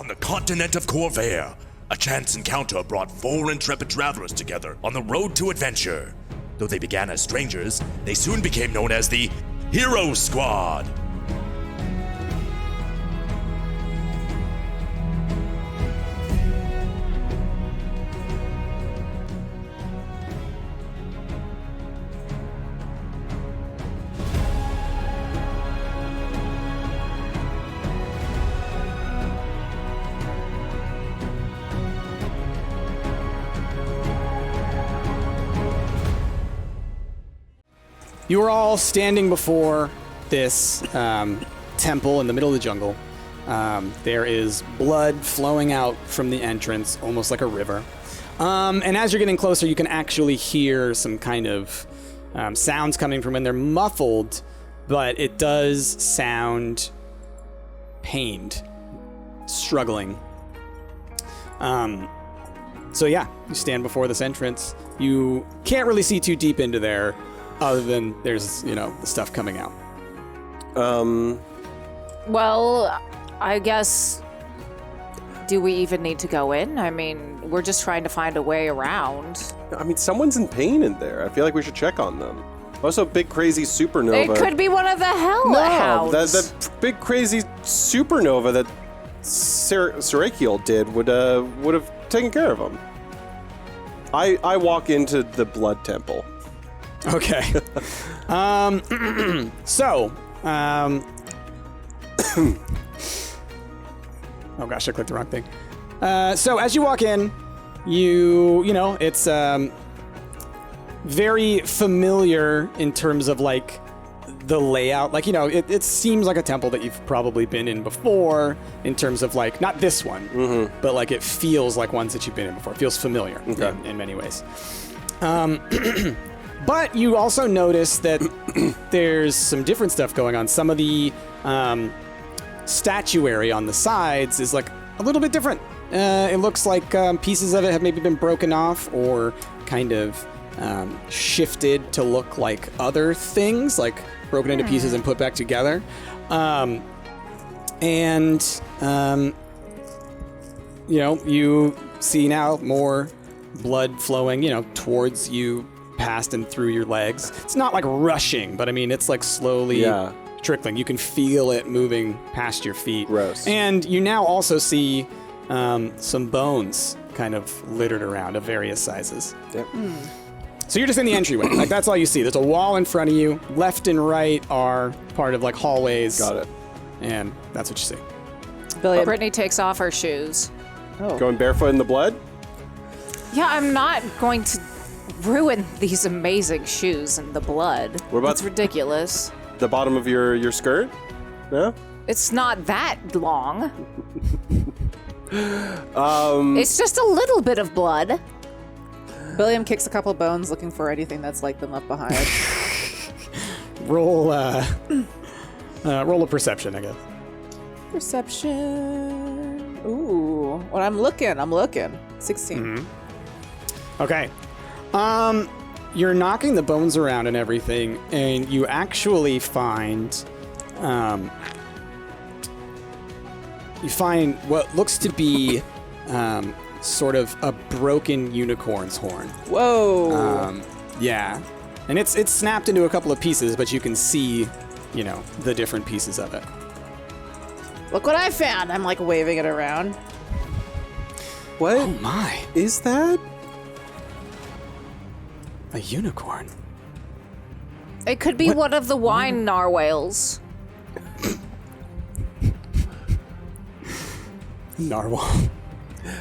On the continent of Corvair, a chance encounter brought 4 intrepid travelers together on the road to adventure. Though they began as strangers, they soon became known as the Hero Squad. You are all standing before this temple in the middle of the jungle. There is blood flowing out from the entrance, almost like a river. And as you're getting closer, you can actually hear some kind of sounds coming from in there, muffled, but it does sound pained, struggling. So yeah, you stand before this entrance. You can't really see too deep into there, other than there's, the stuff coming out. Well, I guess, do we even need to go in? I mean, we're just trying to find a way around. I mean, someone's in pain in there. I feel like we should check on them. Also, big crazy supernova. It could be one of the hellhounds. No, that big crazy supernova that Serakiel did would have taken care of him. I walk into the blood temple. Okay. So, oh gosh, I clicked the wrong thing. So as you walk in, it's very familiar in terms of like the layout. Like, it seems like a temple that you've probably been in before in terms of like, not this one, but like it feels like ones that you've been in before. It feels familiar in many ways. But you also notice that there's some different stuff going on. Some of the statuary on the sides is like a little bit different. It looks like pieces of it have maybe been broken off or kind of shifted to look like other things, like broken into pieces and put back together. You see now more blood flowing, towards you, past and through your legs. It's not like rushing, but I mean, it's like slowly trickling. You can feel it moving past your feet. Gross. And you now also see some bones kind of littered around of various sizes. Yep. So you're just in the entryway. Like, that's all you see. There's a wall in front of you. Left and right are part of like hallways. Got it. And that's what you see. Brittany takes off her shoes. Oh. Going barefoot in the blood? Yeah, I'm not going to ruin these amazing shoes in the blood. What about That's ridiculous. The bottom of your skirt? No? It's not that long. It's just a little bit of blood. William kicks a couple bones looking for anything that's like been left behind. Roll a perception, I guess. Perception. Ooh. When I'm looking. 16. Mm-hmm. Okay. You're knocking the bones around and everything, and you actually find, what looks to be, sort of a broken unicorn's horn. Whoa. Yeah. And it's snapped into a couple of pieces, but you can see, the different pieces of it. Look what I found. I'm like waving it around. What? Oh my. Is that? A unicorn. It could be one of the wine narwhals. Narwhal.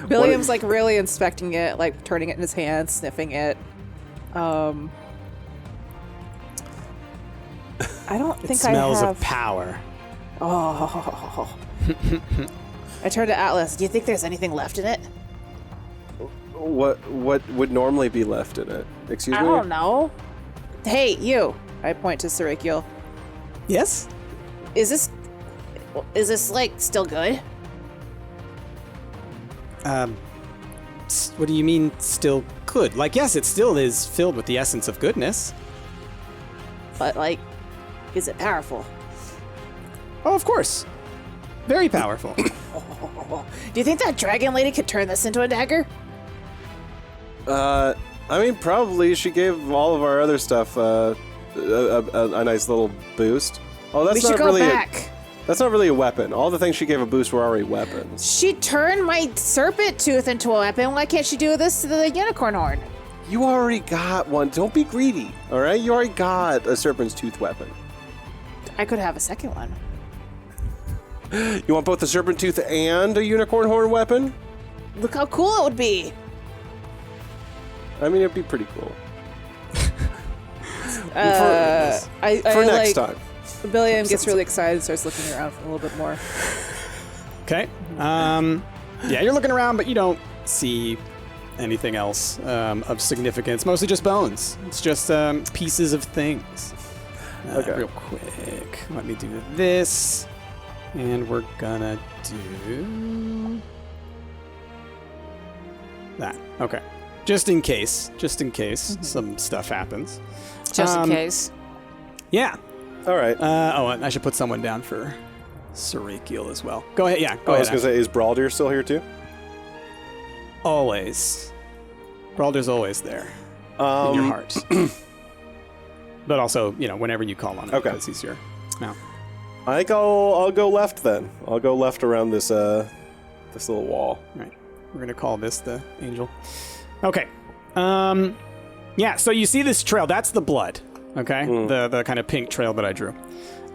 William's like really inspecting it, like turning it in his hand, sniffing it. I don't think I have... Smells of power. Oh. I turned to Atlas. Do you think there's anything left in it? What would normally be left in it? Excuse me? I don't know. Hey, you. I point to Serakiel. Yes? Is this like still good? What do you mean still good? Like, yes, it still is filled with the essence of goodness. But like, is it powerful? Oh, of course. Very powerful. Do you think that dragon lady could turn this into a dagger? I mean, probably she gave all of our other stuff a nice little boost. Oh, that's We should not go really back. that's not really a weapon. All the things she gave a boost were already weapons. She turned my serpent tooth into a weapon. Why can't she do this to the unicorn horn? You already got one. Don't be greedy, all right? You already got a serpent's tooth weapon. I could have a second one. You want both the serpent tooth and a unicorn horn weapon? Look how cool it would be. I mean, it'd be pretty cool. For next time. Billiam gets really excited and starts looking around for a little bit more. Okay. Yeah, you're looking around, but you don't see anything else of significance. Mostly just bones. It's just pieces of things. Okay. Real quick. Let me do this. And we're gonna do that. Okay. Just in case some stuff happens. Just in case. Yeah. All right. And I should put someone down for Serakiel as well. Go ahead. Yeah, go I ahead. was going to say, is Braldir still here too? Always. Braldir's always there in your heart. But also, whenever you call on him, Okay. because he's your mount. I'll go left then. I'll go left around this little wall. Right. We're gonna call this the angel. Okay. Yeah. So you see this trail? That's the blood. Okay. The kind of pink trail that I drew.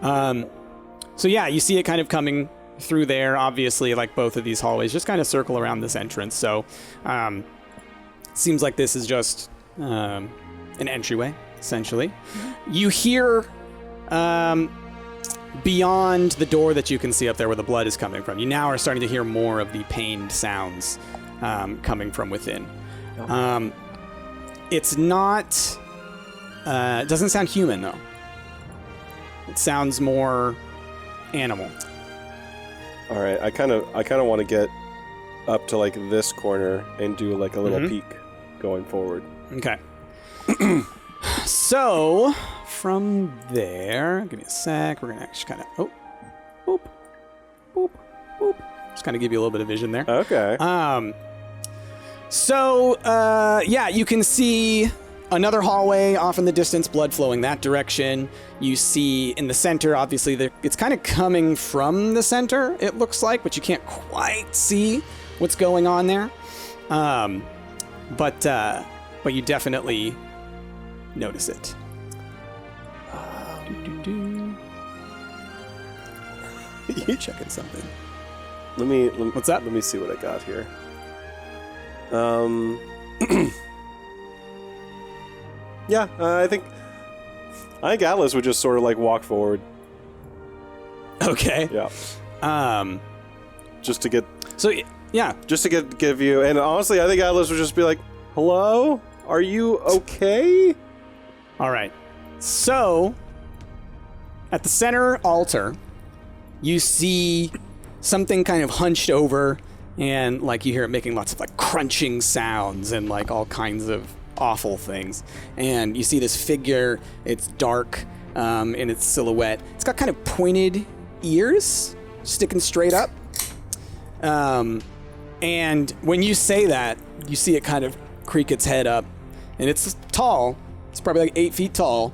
So yeah, you see it kind of coming through there. Obviously, like both of these hallways, just kind of circle around this entrance. So, seems like this is just an entryway, essentially. You hear. Beyond the door that you can see up there where the blood is coming from, you now are starting to hear more of the pained sounds coming from within. It's not... it doesn't sound human, though. It sounds more animal. All right. I kind of want to get up to like this corner and do like a little peek going forward. Okay. So... From there, give me a sec. We're gonna actually kind of boop, boop, boop. Just kind of give you a little bit of vision there. Okay. Yeah, you can see another hallway off in the distance, blood flowing that direction. You see in the center, obviously, it's kind of coming from the center. It looks like, but you can't quite see what's going on there. But you definitely notice it. You checking something? Let me. What's that? Let me see what I got here. Yeah, I think Atlas would just sort of like walk forward. Okay. Yeah. Just to get. So yeah. Just to give you, and honestly, I think Atlas would just be like, "Hello, are you okay?" All right. So at the center altar, you see something kind of hunched over, and like you hear it making lots of like crunching sounds and like all kinds of awful things. And you see this figure. It's dark in its silhouette. It's got kind of pointed ears sticking straight up. And when you say that, you see it kind of creak its head up, and it's tall. It's probably like 8 feet tall.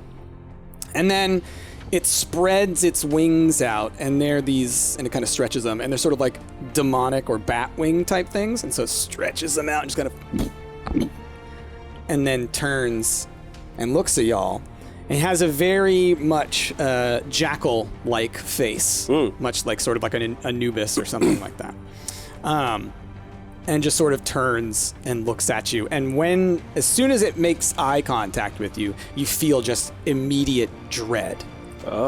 And then it spreads its wings out, and they're these, and it kind of stretches them, and they're sort of like demonic or bat wing type things, and so it stretches them out and just kind of, and then turns and looks at y'all, and has a very much jackal-like face, much like sort of like an Anubis or something like that. And just sort of turns and looks at you. And as soon as it makes eye contact with you, you feel just immediate dread,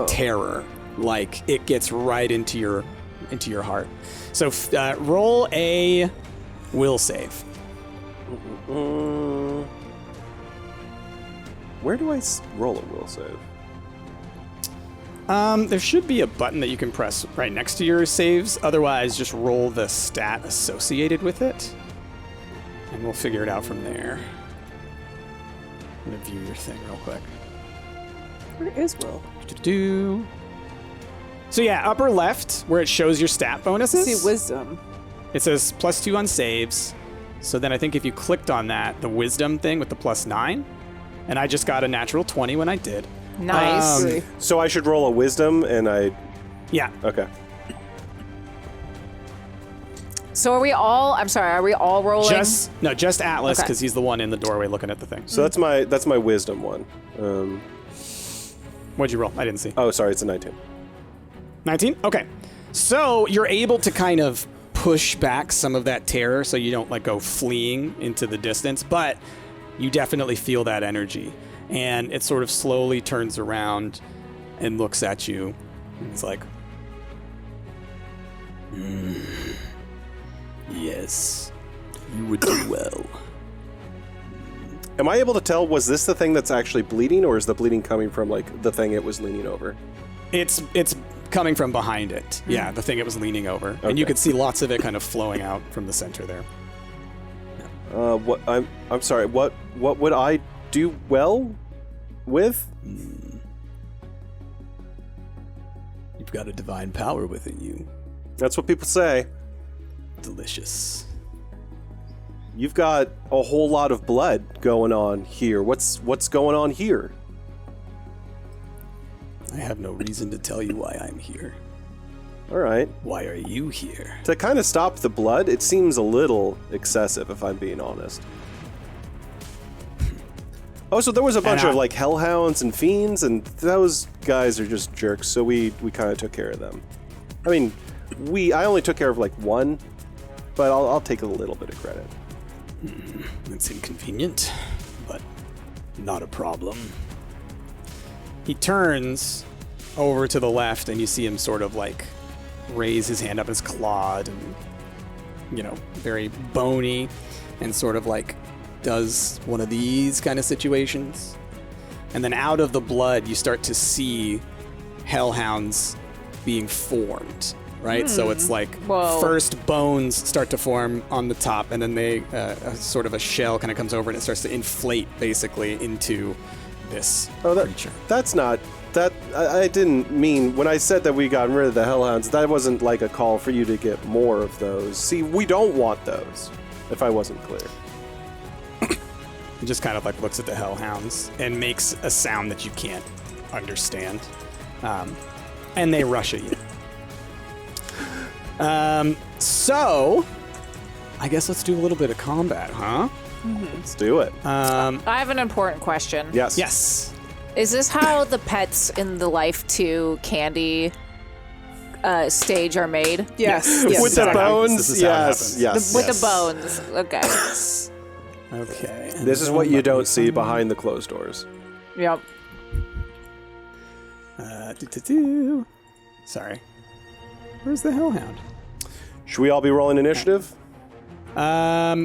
terror, like it gets right into your heart. So roll a will save. Where do I roll a will save? There should be a button that you can press right next to your saves. Otherwise, just roll the stat associated with it, and we'll figure it out from there. I'm gonna view your thing real quick. Where is Will? So yeah, upper left, where it shows your stat bonuses. See wisdom. It says +2 on saves. So then I think if you clicked on that, the wisdom thing with the +9, and I just got a natural 20 when I did. Nice. So I should roll a wisdom, and Yeah. okay. So are we all rolling? Just Atlas, Okay. because he's the one in the doorway looking at the thing. So that's my wisdom one. What'd you roll? I didn't see. Oh, sorry, it's a 19. 19? Okay. So you're able to kind of push back some of that terror so you don't go fleeing into the distance, but you definitely feel that energy. And it sort of slowly turns around and looks at you. And it's like, yes, you would do well. Am I able to tell, was this the thing that's actually bleeding, or is the bleeding coming from, the thing it was leaning over? It's coming from behind it. Yeah, the thing it was leaning over. And you Okay. could see lots of it kind of flowing out from the center there. I'm sorry, what would I do well with? You've got a divine power within you. That's what people say. Delicious. You've got a whole lot of blood going on here. What's going on here? I have no reason to tell you why I'm here. All right. Why are you here? To kind of stop the blood, it seems a little excessive, if I'm being honest. Oh, so there was a bunch of hellhounds and fiends, and those guys are just jerks, so we kind of took care of them. I mean, I only took care of one, but I'll take a little bit of credit. It's inconvenient, but not a problem. He turns over to the left, and you see him sort of raise his hand up as clawed and, very bony, and sort of does one of these kind of situations. And then out of the blood, you start to see hellhounds being formed, right? So it's Whoa. first bones start to form on the top, and then they sort of a shell kind of comes over and it starts to inflate basically into this creature. That's not... I didn't mean... When I said that we got rid of the hellhounds, that wasn't a call for you to get more of those. See, we don't want those, if I wasn't clear. He just kind of looks at the hellhounds and makes a sound that you can't understand. And they rush at you. So, I guess let's do a little bit of combat, huh? Let's do it. I have an important question. Yes. Yes. Is this how the pets in the Life 2 candy stage are made? Yes. With yes. the bones? This is how it happens. Yes. With the bones. Okay. Okay. and This is what you don't see behind the closed doors. Yep. Sorry. Where's the hellhound? Should we all be rolling initiative? Yeah.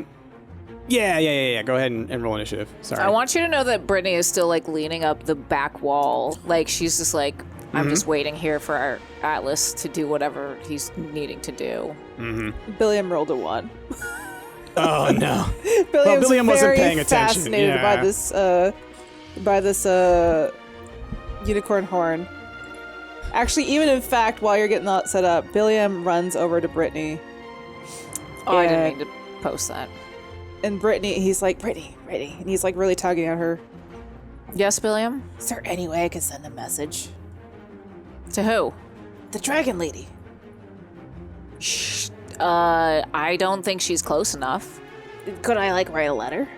Go ahead and roll initiative. Sorry. I want you to know that Brittany is still leaning up the back wall. She's just I'm just waiting here for our Atlas to do whatever he's needing to do. Billiam rolled a 1. Oh no. Billiam's Billiam wasn't very paying attention. fascinated Yeah. by this unicorn horn. Actually, even in fact, while you're getting that set up, Billiam runs over to Brittany. Oh, I didn't mean to post that. And Brittany, he's like, Brittany, and he's really tugging at her. Yes, Billiam? Is there any way I could send a message? To who? The dragon lady. Shh. I don't think she's close enough. Could I write a letter?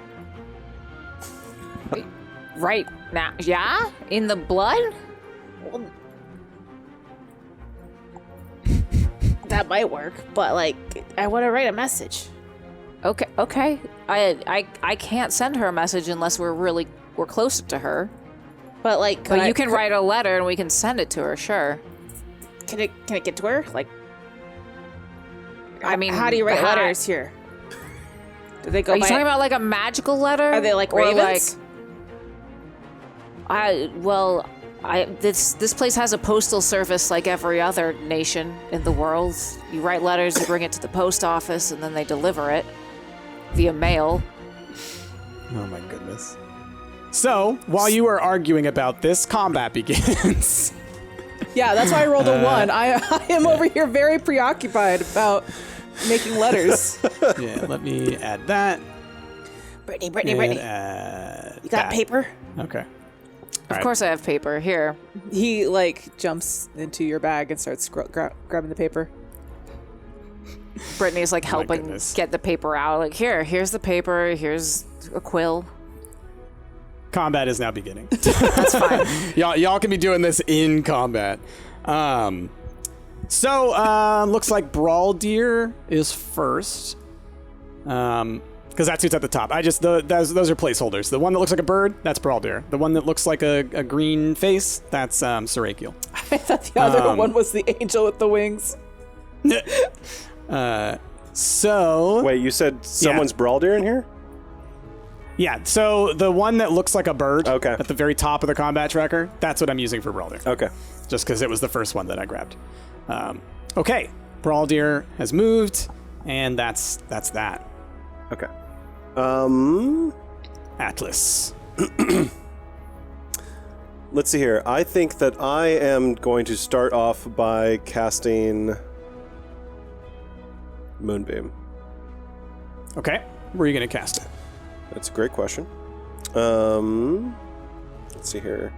Right now. Yeah? In the blood? Well, that might work, but I want to write a message. Okay. I can't send her a message unless we're closer to her. But But you can write a letter and we can send it to her, sure. Can it get to her? I mean, how do you write letters here? Do they go? Are you talking about a magical letter? Are they ravens? This place has a postal service like every other nation in the world. You write letters, you bring it to the post office, and then they deliver it via mail. Oh my goodness. So, while you are arguing about this, combat begins. Yeah, that's why I rolled a 1. I am over here very preoccupied about making letters. Yeah, let me add that. Brittany. And You got paper? Okay. Of course I have paper. Here. He, like, jumps into your bag and starts grabbing the paper. Brittany's like helping goodness. get the paper out. Like, here's the paper. Here's a quill. Combat is now beginning. That's fine. y'all can be doing this in combat. So looks like Brawl Deer is first. Because that's who's at the top. Those are placeholders. The one that looks like a bird, that's Brawl Deer. The one that looks like a green face, that's Serakiel. I thought the other one was the angel with the wings. So Wait, you said someone's Brawl Deer in here? yeah, so the one that looks like a bird Okay. at the very top of the combat tracker, that's what I'm using for Brawl Deer. Okay. Just because it was the first one that I grabbed. Okay, Brawl Deer has moved, and that's that. Okay. Atlas. Let's see here. I think that I am going to start off by casting Moonbeam. Okay, where are you going to cast it? That's a great question. Let's see here.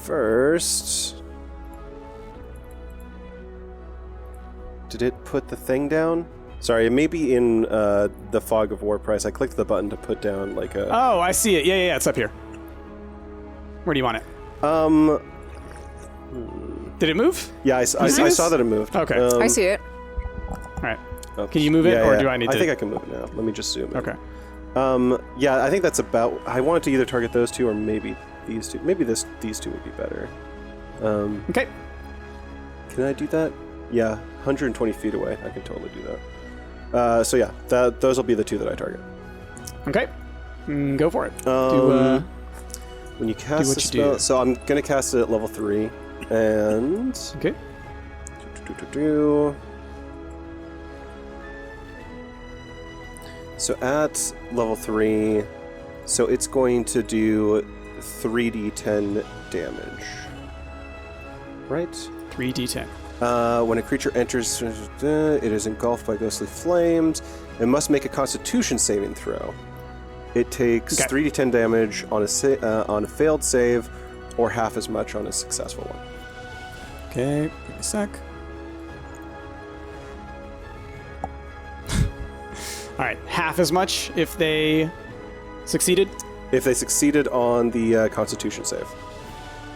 First, did it put the thing down? Sorry, it may be in the Fog of War price. I clicked the button to put down like a... Oh, I see it. Yeah, it's up here. Where do you want it? Did it move? Yeah, I saw that it moved. Okay. I see it. All right. Oops. Can you move it, or do I need to? I think I can move it now. Let me just zoom in. Okay. Yeah, I think that's about... I wanted to either target those two or maybe these two. Maybe these two would be better. Okay. Can I do that? Yeah, 120 feet away. I can totally do that. So yeah, those will be the two that I target. Okay. Go for it. When you cast what the you spell... do. So I'm going to cast it at level 3. And... Okay. So at level 3, so it's going to do 3d10 damage. Right? 3d10. When a creature enters, it is engulfed by ghostly flames and must make a Constitution saving throw. It takes 3d10 damage on a failed save, or half as much on a successful one. Okay, give me a sec. All right, half as much if they succeeded? If they succeeded on the Constitution save.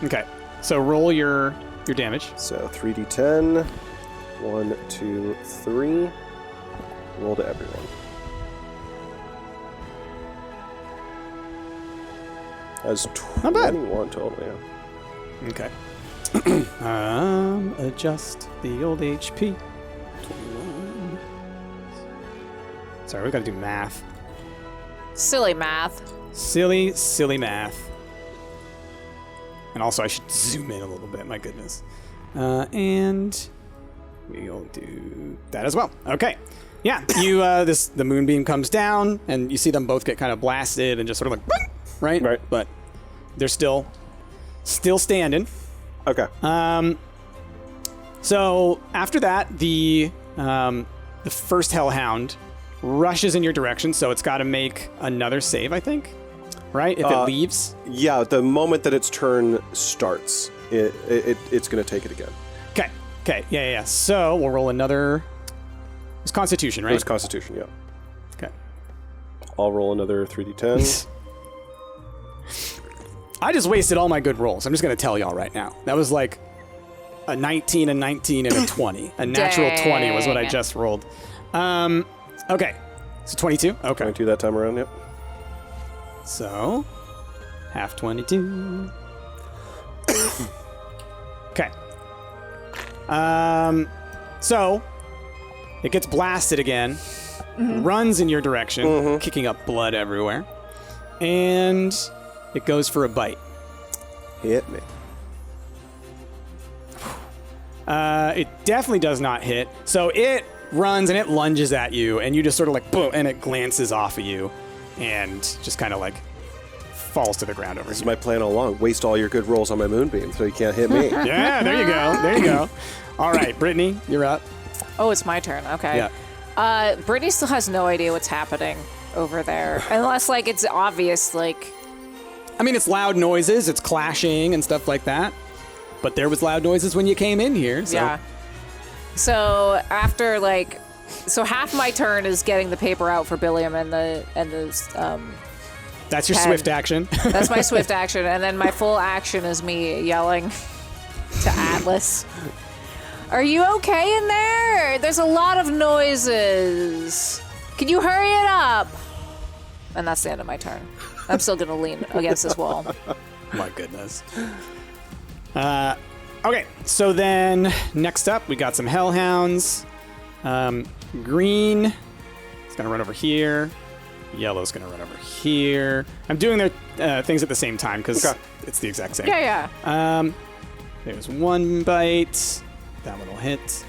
Okay, so roll your damage. So 3d10, 1, 2, 3. Roll to everyone. That's Not bad. 21 total, yeah. Okay. Adjust the old HP. 21. Sorry, we gotta do math. Silly math. Silly math. And also, I should zoom in a little bit. My goodness. And we'll do that as well. Okay. Yeah. You. The moonbeam comes down, and you see them both get kind of blasted and just sort of like, right? Right. But they're still standing. Okay. So after that, the first Hellhound rushes in your direction, so it's got to make another save, I think. Right? If it leaves? Yeah, the moment that its turn starts, it's going to take it again. Okay. Yeah. So we'll roll another... It's Constitution, right? It was Constitution, yeah. Okay. I'll roll another 3d10. I just wasted all my good rolls. I'm just going to tell y'all right now. That was like a 19, a 19, and a 20. A natural 20 was what I just rolled. Okay. So 22? Okay. 22 that time around, yep. So, half 22. Okay. So, it gets blasted again, runs in your direction, kicking up blood everywhere, and it goes for a bite. Hit me. It definitely does not hit. So it runs and it lunges at you, and you just sort of like, boom, and it glances off of you and just kind of like falls to the ground over This is here. my plan all along. Waste all your good rolls on my moonbeam so you can't hit me. Yeah, there you go. There you go. All right, Brittany, you're up. Oh, it's my turn. Okay. Yeah. Brittany still has no idea what's happening over there, unless like it's obvious. Like, I mean, it's loud noises, it's clashing and stuff like that. But there was loud noises when you came in here. So. yeah. So after like, so half my turn is getting the paper out for Billiam and the That's your Pen. swift action. That's my swift action, and then my full action is me yelling to Atlas. Are you okay in there? There's a lot of noises. Can you hurry it up? And that's the end of my turn. I'm still gonna lean against this wall. My goodness. Okay, so then next up, we got some hellhounds. Green is going to run over here. Yellow's going to run over here. I'm doing their things at the same time because it's the exact same. Yeah. There's one bite. That one will hit.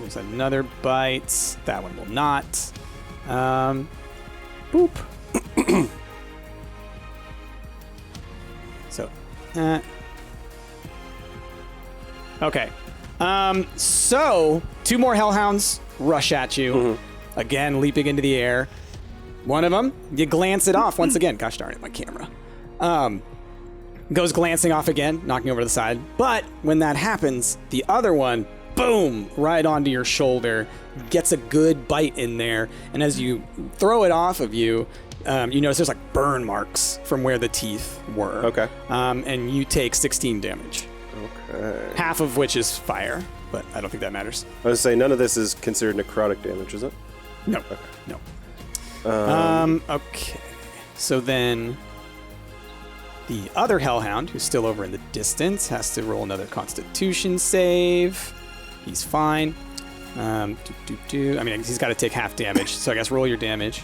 There's another bite. That one will not. Boop. So, okay. So, 2 more hellhounds rush at you. Again, leaping into the air. One of them, you glance it off once again. Gosh darn it, my camera. Goes glancing off again, knocking over to the side. But when that happens, the other one, boom, right onto your shoulder, gets a good bite in there. And as you throw it off of you, you notice there's like burn marks from where the teeth were. Okay. And you take 16 damage. Okay. Half of which is fire, but I don't think that matters. I was saying none of this is considered necrotic damage, is it? No. No. Okay. So then the other hellhound, who's still over in the distance, has to roll another Constitution save. He's fine. I mean, he's got to take half damage, so I guess roll your damage.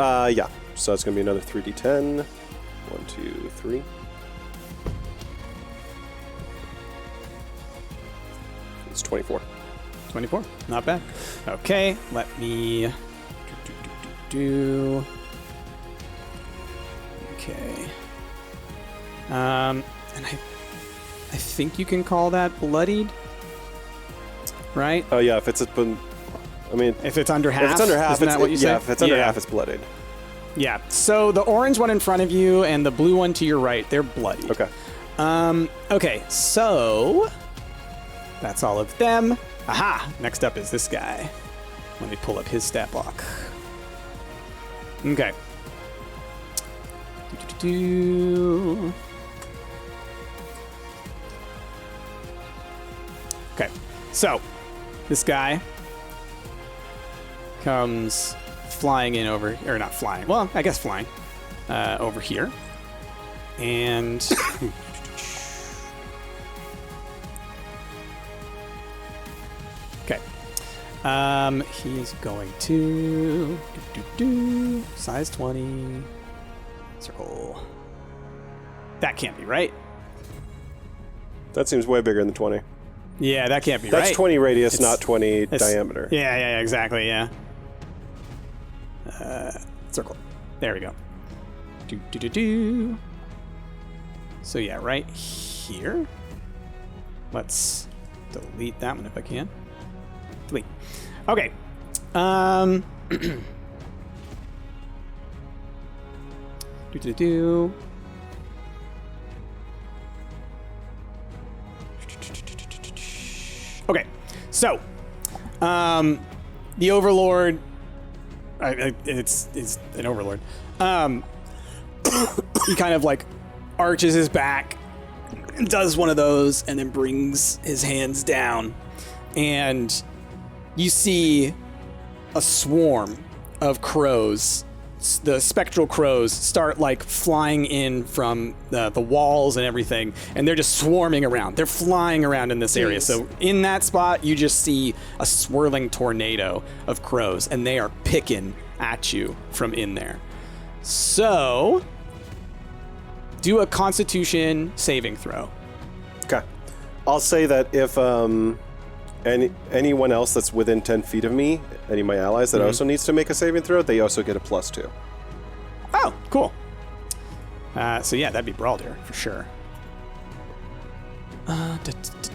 Yeah. So it's going to be another 3d10. 1, 2, 3. It's 24. 24. Not bad. Okay, let me Okay. And I think you can call that bloodied, right? Oh yeah, if it's If it's under half. if it's under half, isn't that what you said? yeah, if it's under half, it's bloodied. Yeah. So the orange one in front of you and the blue one to your right, they're bloodied. Okay. Okay, so that's all of them. Aha! Next up is this guy. Let me pull up his stat block. Okay. Okay, so this guy comes flying in over, or not flying, well, I guess flying, over here. And okay. He is going to size 20 circle. That can't be right. That seems way bigger than the 20. Yeah, that can't be That's right. 20 radius, It's- not 20 it's- diameter. Yeah, exactly, yeah. Circle. There we go. So yeah, right here. Let's delete that one if I can. Delete. Okay. Okay, so the Overlord, it's an Overlord. He kind of like arches his back, does one of those, and then brings his hands down, and you see a swarm of crows. The spectral crows start like flying in from the walls and everything, and they're just swarming around. They're flying around in this area. So in that spot, you just see a swirling tornado of crows, and they are picking at you from in there. So do a Constitution saving throw. Okay. I'll say that if anyone else that's within 10 feet of me, any of my allies that also needs to make a saving throw, they also get a +2. Oh, cool. So yeah, that'd be Braldir for sure.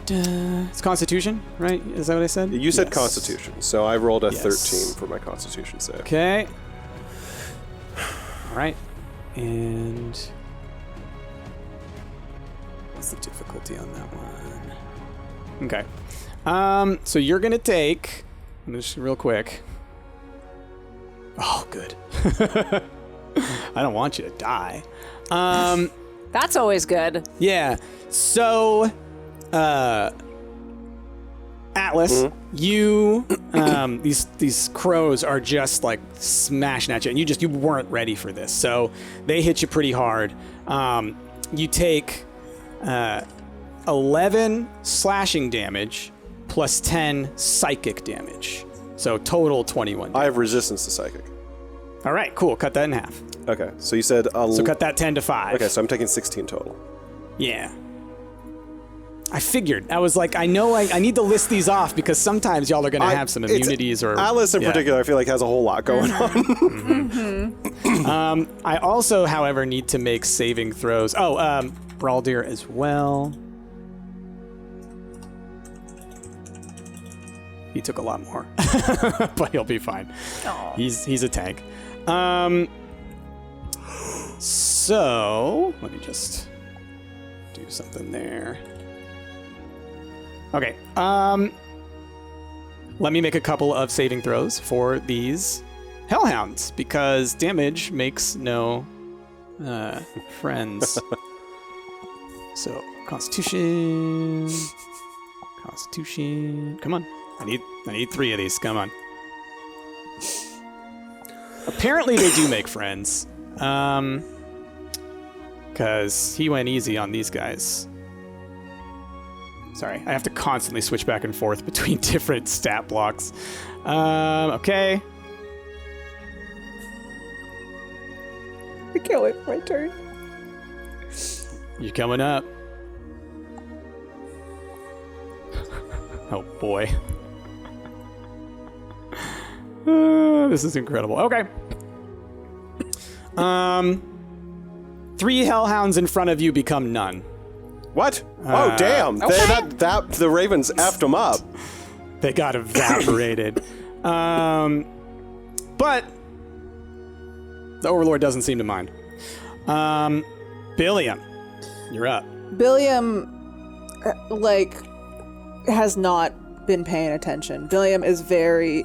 It's Constitution, right? Is that what I said? You said Yes. Constitution, so I rolled a Yes. 13 for my Constitution save. Okay. All right. And what's the difficulty on that one? Okay. So you're gonna take. Just real quick. Oh, good. I don't want you to die. That's always good. Yeah. So, Atlas, you, these crows are just like smashing at you, and you weren't ready for this. So they hit you pretty hard. You take 11 slashing damage plus 10 psychic damage. So total 21. I have resistance to psychic. All right, cool. Cut that in half. Okay, so you said... So cut that 10 to 5. Okay, so I'm taking 16 total. Yeah. I figured. I was like, I know I need to list these off because sometimes y'all are going to have some immunities or... Atlas in particular, I feel like has a whole lot going on. I also, however, need to make saving throws. Oh, Braldir as well. He took a lot more, but he'll be fine. Aw. He's a tank. So let me just do something there. Okay. Let me make a couple of saving throws for these hellhounds because damage makes no friends. So Constitution. Come on. I need 3 of these. Come on. Apparently they do make friends. Because he went easy on these guys. Sorry, I have to constantly switch back and forth between different stat blocks. Okay. I can't wait for my turn. You coming up. Oh boy. This is incredible. Okay. 3 hellhounds in front of you become none. What? Oh, damn. okay. The Ravens effed them up. They got evaporated. But the Overlord doesn't seem to mind. Billiam, you're up. Billiam, has not been paying attention. Billiam is very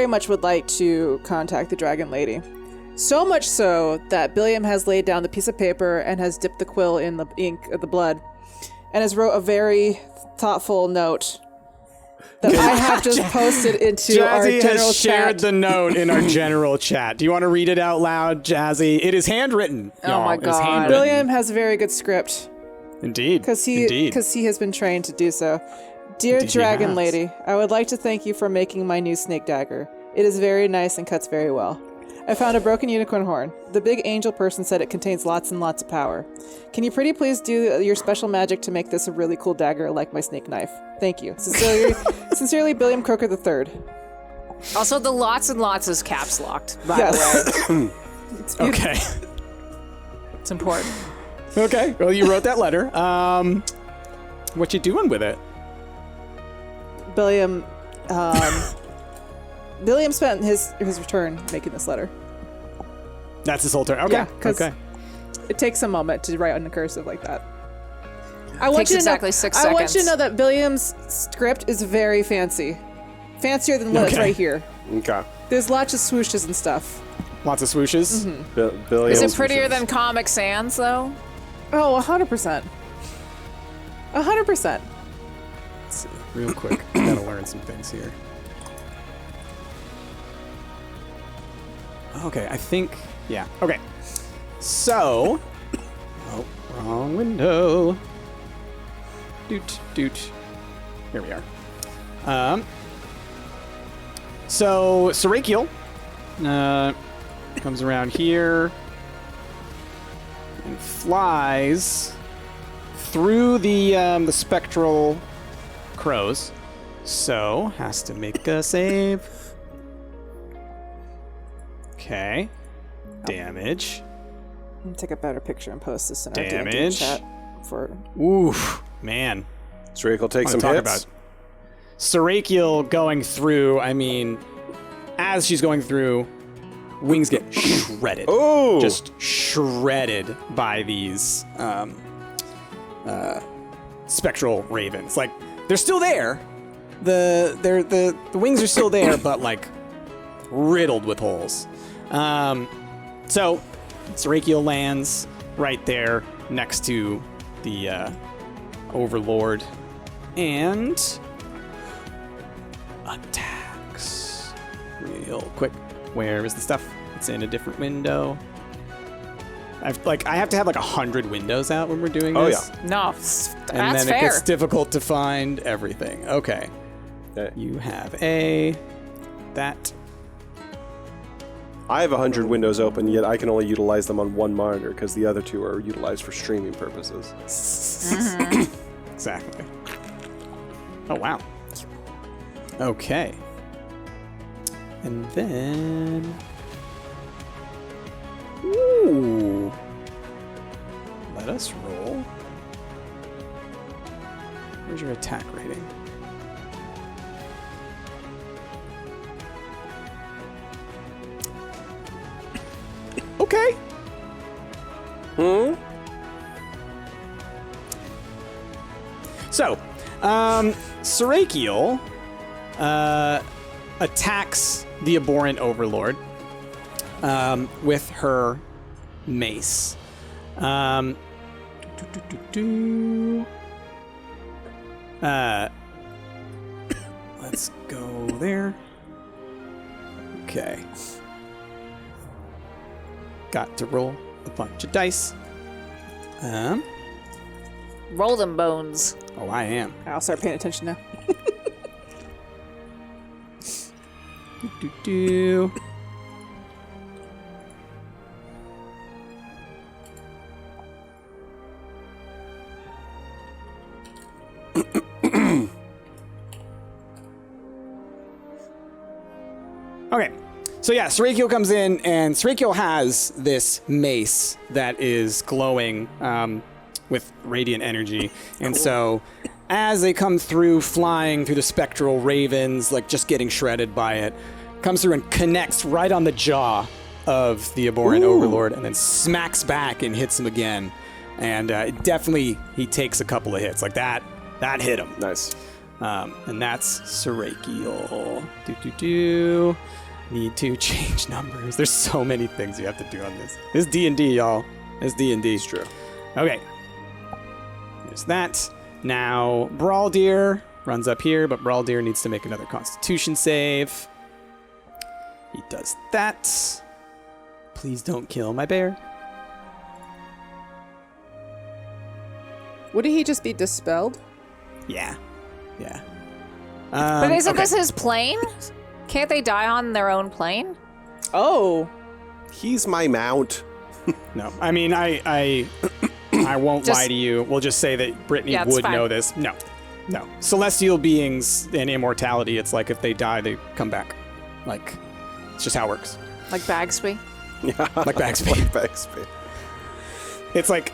much would like to contact the Dragon Lady. So much so that Billiam has laid down the piece of paper and has dipped the quill in the ink of the blood and has wrote a very thoughtful note that I have just posted into our Jazzy general has shared chat. the note in our general chat. Do you want to read it out loud, Jazzy? It is handwritten. Oh y'all. my It is God. handwritten. Billiam has a very good script Indeed. because Indeed. he has been trained to do so. Dear Indeed he Dragon has. Lady, I would like to thank you for making my new snake dagger. It is very nice and cuts very well. I found a broken unicorn horn. The big angel person said it contains lots and lots of power. Can you pretty please do your special magic to make this a really cool dagger like my snake knife? Thank you. Sincerely, Billiam Croker III. Also, the lots and lots is caps locked, by Yes. the way. Okay. It's important. Okay. Well, you wrote that letter. What you doing with it? Billiam, Billiam spent his return making this letter. That's his whole turn. Okay. Yeah, 'cause- okay. It takes a moment to write on the cursive like that. I want Takes you to exactly know, 6 I want you to seconds. know that Billiam's script is very fancy. Fancier than what's Okay. right here. Okay. There's lots of swooshes and stuff. Lots of swooshes. Billiam. Is it prettier than Comic Sans, though? Oh, 100%. 100%. Let's see. Real quick. Gotta learn some things here. Okay, I think... Yeah. Okay. So... Oh, wrong window. Doot, doot. Here we are. So, Serakiel comes around here and flies through the spectral crows. So, has to make a save. Okay. Damage. I'm gonna take a better picture and post this in our D&D Damage. chat for. Oof, man. Serakiel take some Talk hits. about Serakiel going through. I mean, as she's going through, wings get shredded. Oh! Just shredded by these spectral ravens. Like, they're still there. The wings are still there, but like riddled with holes. So Serakiel lands right there next to the Overlord and attacks real quick. Where is the stuff? It's in a different window. I have to have like 100 windows out when we're doing this. Oh, yeah. No, And that's then fair. it gets difficult to find everything. Okay. You have that. I have 100 windows open, yet I can only utilize them on one monitor because the other two are utilized for streaming purposes. Exactly. Oh, wow. Okay. And then... Ooh. Let us roll. Where's your attack rating? Okay. So, Serakiel attacks the abhorrent overlord with her mace. Let's go there. Okay. Got to roll a bunch of dice. Roll them bones. Oh, I am. I'll start paying attention now. Do. Okay, so yeah, Serakiel comes in, and Serakiel has this mace that is glowing with radiant energy, and so as they come through, flying through the spectral ravens, like just getting shredded by it, comes through and connects right on the jaw of the abhorrent overlord, and then smacks back and hits him again, and definitely he takes a couple of hits like that. That hit him. Nice. And that's Serakiel. Need to change numbers. There's so many things you have to do on this. This is D&D, y'all. This D&D. It's true. Okay. There's that. Now, Brawldeer runs up here, but Brawldeer needs to make another Constitution save. He does that. Please don't kill my bear. Wouldn't he just be dispelled? Yeah. Yeah. But isn't okay. this his plane? Can't they die on their own plane? Oh. He's my mount. No, I mean, I won't lie to you. We'll just say that Brittany Yeah, it's would fine. know this. No. Celestial beings and immortality, it's like if they die, they come back. Like, it's just how it works. Like Bagsby? Like Bagsby. Like Bagsby. It's like,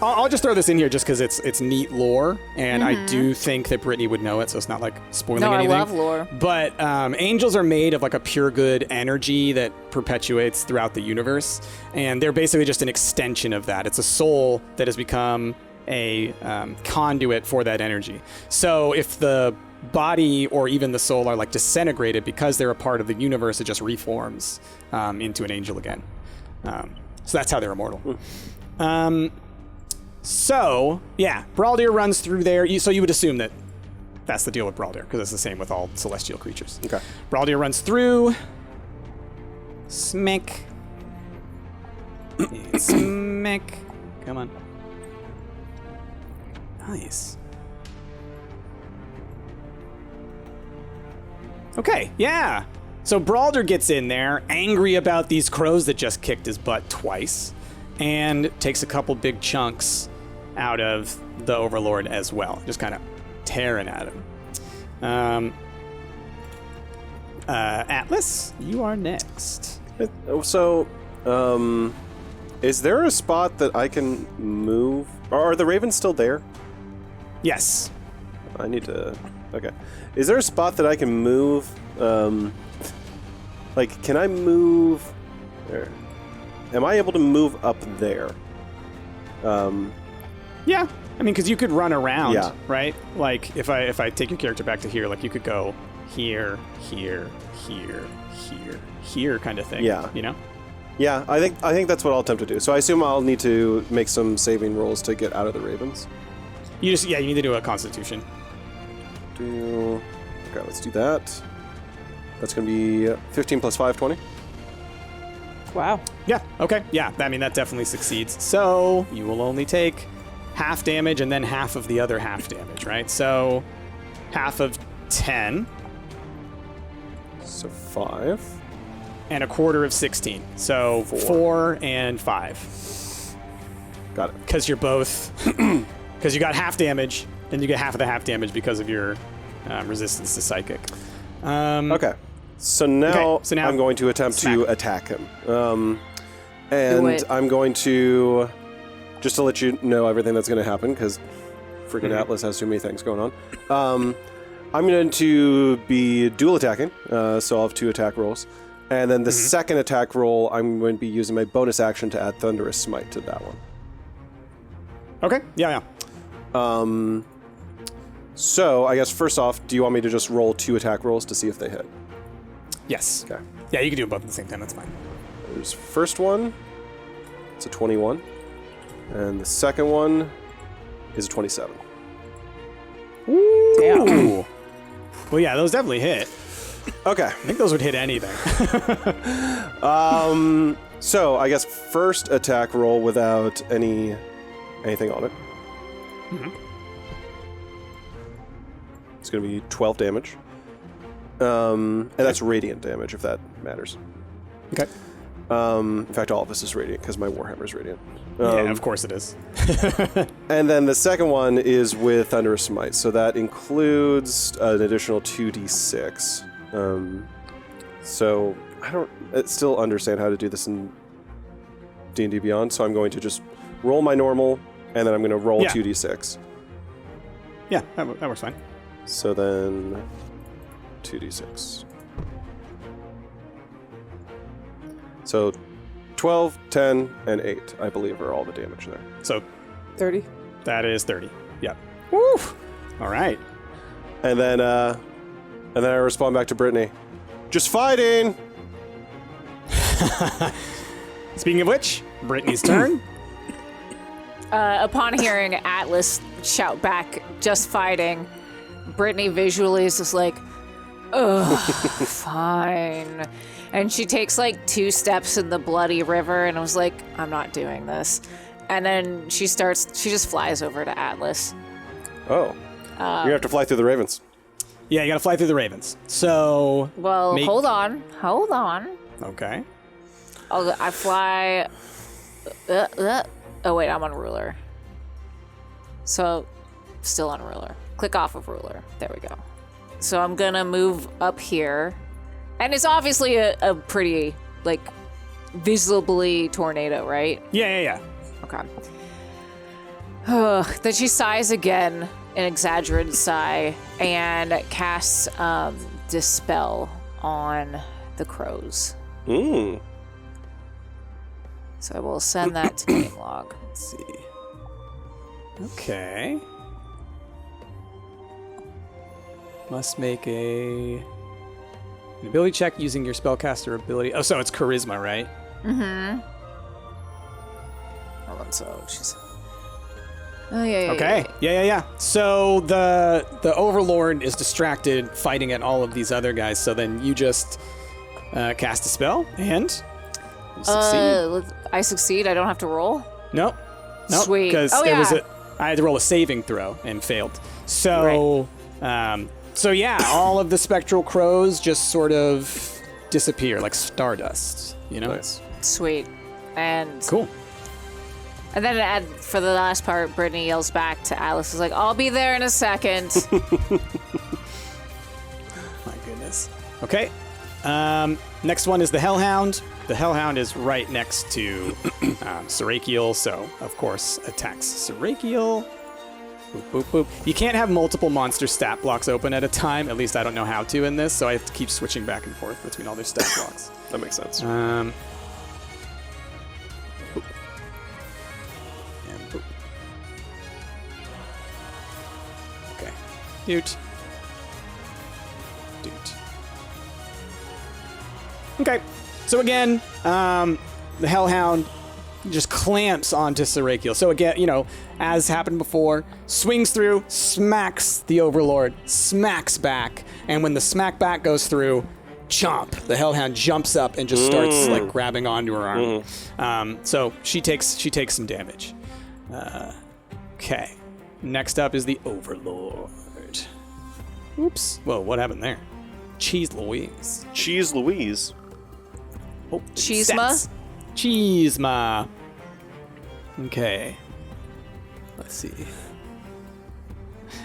I'll just throw this in here just because it's neat lore, and I do think that Brittany would know it, so it's not like spoiling No, anything. I love lore. But angels are made of like a pure good energy that perpetuates throughout the universe, and they're basically just an extension of that. It's a soul that has become a conduit for that energy. So if the body or even the soul are like disintegrated because they're a part of the universe, it just reforms into an angel again. So that's how they're immortal. So, yeah, Brawldeer runs through there. So you would assume that that's the deal with Brawldeer, because it's the same with all celestial creatures. Okay. Brawldeer runs through. Smack. And smack. Come on. Nice. Okay, yeah. So Brawldeer gets in there, angry about these crows that just kicked his butt twice, and takes a couple big chunks out of the Overlord as well, just kind of tearing at him. Atlas, you are next. So Is there a spot that I can move? Are the ravens still there? Yes. I need to... Okay. Is there a spot that I can move? Like, can I move... There. Am I able to move up there? Yeah. I mean, because you could run around, Yeah. right? Like, if I take your character back to here, like, you could go here, here, here, here, here kind of thing. Yeah. You know? Yeah, I think that's what I'll attempt to do. So I assume I'll need to make some saving rolls to get out of the ravens. You need to do a constitution. Okay, let's do that. That's going to be 15 plus 5, 20. Wow. Yeah, okay. Yeah, I mean, that definitely succeeds. So you will only take half damage and then half of the other half damage, right? So half of 10 So 5. and a quarter of 16. So 4 and 5. Got it. Because you're both... Because you got half damage, and you get half of the half damage because of your resistance to psychic. Okay. So now, now I'm going to attempt smack. to attack him. Do And it. I'm going to... Just to let you know everything that's going to happen, because freaking Atlas has too many things going on. I'm going to be dual attacking, so I'll have 2 attack rolls. And then the second attack roll, I'm going to be using my bonus action to add Thunderous Smite to that one. Okay, yeah. So, I guess first off, do you want me to just roll 2 attack rolls to see if they hit? Yes. Okay. Yeah, you can do them both at the same time, that's fine. There's first one, it's a 21. And the second one is a 27. Damn. Well, yeah, those definitely hit. Okay. I think those would hit anything. So, I guess first attack roll without anything on it. It's going to be 12 damage. And that's radiant damage, if that matters. Okay. In fact, all of this is radiant, because my Warhammer is radiant. Yeah, of course it is. And then the second one is with Thunderous Smite, so that includes an additional 2d6. So I still understand how to do this in D&D Beyond, so I'm going to just roll my normal, and then I'm going to roll 2d6. Yeah, that works fine. So then 2d6. So 12, 10, and 8, I believe, are all the damage there. So 30. that is 30. Yeah. Woo! All right. And then I respond back to Brittany. Just fighting! Speaking of which, Brittany's turn. Upon hearing Atlas shout back, just fighting, Brittany visually is just like, ugh, fine. And she takes like 2 steps in the bloody river and was like, I'm not doing this. And then she just flies over to Atlas. Oh. You're going to have to fly through the ravens. Yeah, you gotta fly through the ravens. So... Well, hold on. Okay. I fly... Oh, wait, I'm on ruler. So, still on ruler. Click off of ruler. There we go. So I'm gonna move up here. And it's obviously a pretty, like, visibly tornado, right? Yeah. Okay. Then she sighs again, an exaggerated sigh, and casts Dispel on the crows. Mm. So I will send that to game log. Let's see. Okay. Must make an ability check using your spellcaster ability. Oh, so it's charisma, right? Hold on, so she's... Oh, yeah. Okay. Yeah. So the Overlord is distracted fighting at all of these other guys, so then you just cast a spell and you succeed. I succeed? I don't have to roll? Nope. Sweet. Because Oh, I had to roll a saving throw and failed. So, all of the spectral crows just sort of disappear like stardust, you know? Nice. Sweet. And Cool. And then for the last part, Brittany yells back to Alice, is like, I'll be there in a second. My goodness. Okay. Next one is the Hellhound. The Hellhound is right next to Serakiel, so of course attacks Serakiel. Boop, boop, boop. You can't have multiple monster stat blocks open at a time. At least I don't know how to in this, so I have to keep switching back and forth between all their stat blocks. That makes sense. Boop. And boop. Okay. Doot. Doot. Okay. So again, the Hellhound just clamps onto Serakiel. So again, as happened before, swings through, smacks the Overlord, smacks back, and when the smack back goes through, chomp, the Hellhound jumps up and just starts like grabbing onto her arm. So she takes some damage. Okay. Next up is the Overlord. Oops. Whoa, what happened there? Cheese Louise. Cheese Louise. Oh, Cheesema? sets. Cheesema. Okay. Let's see.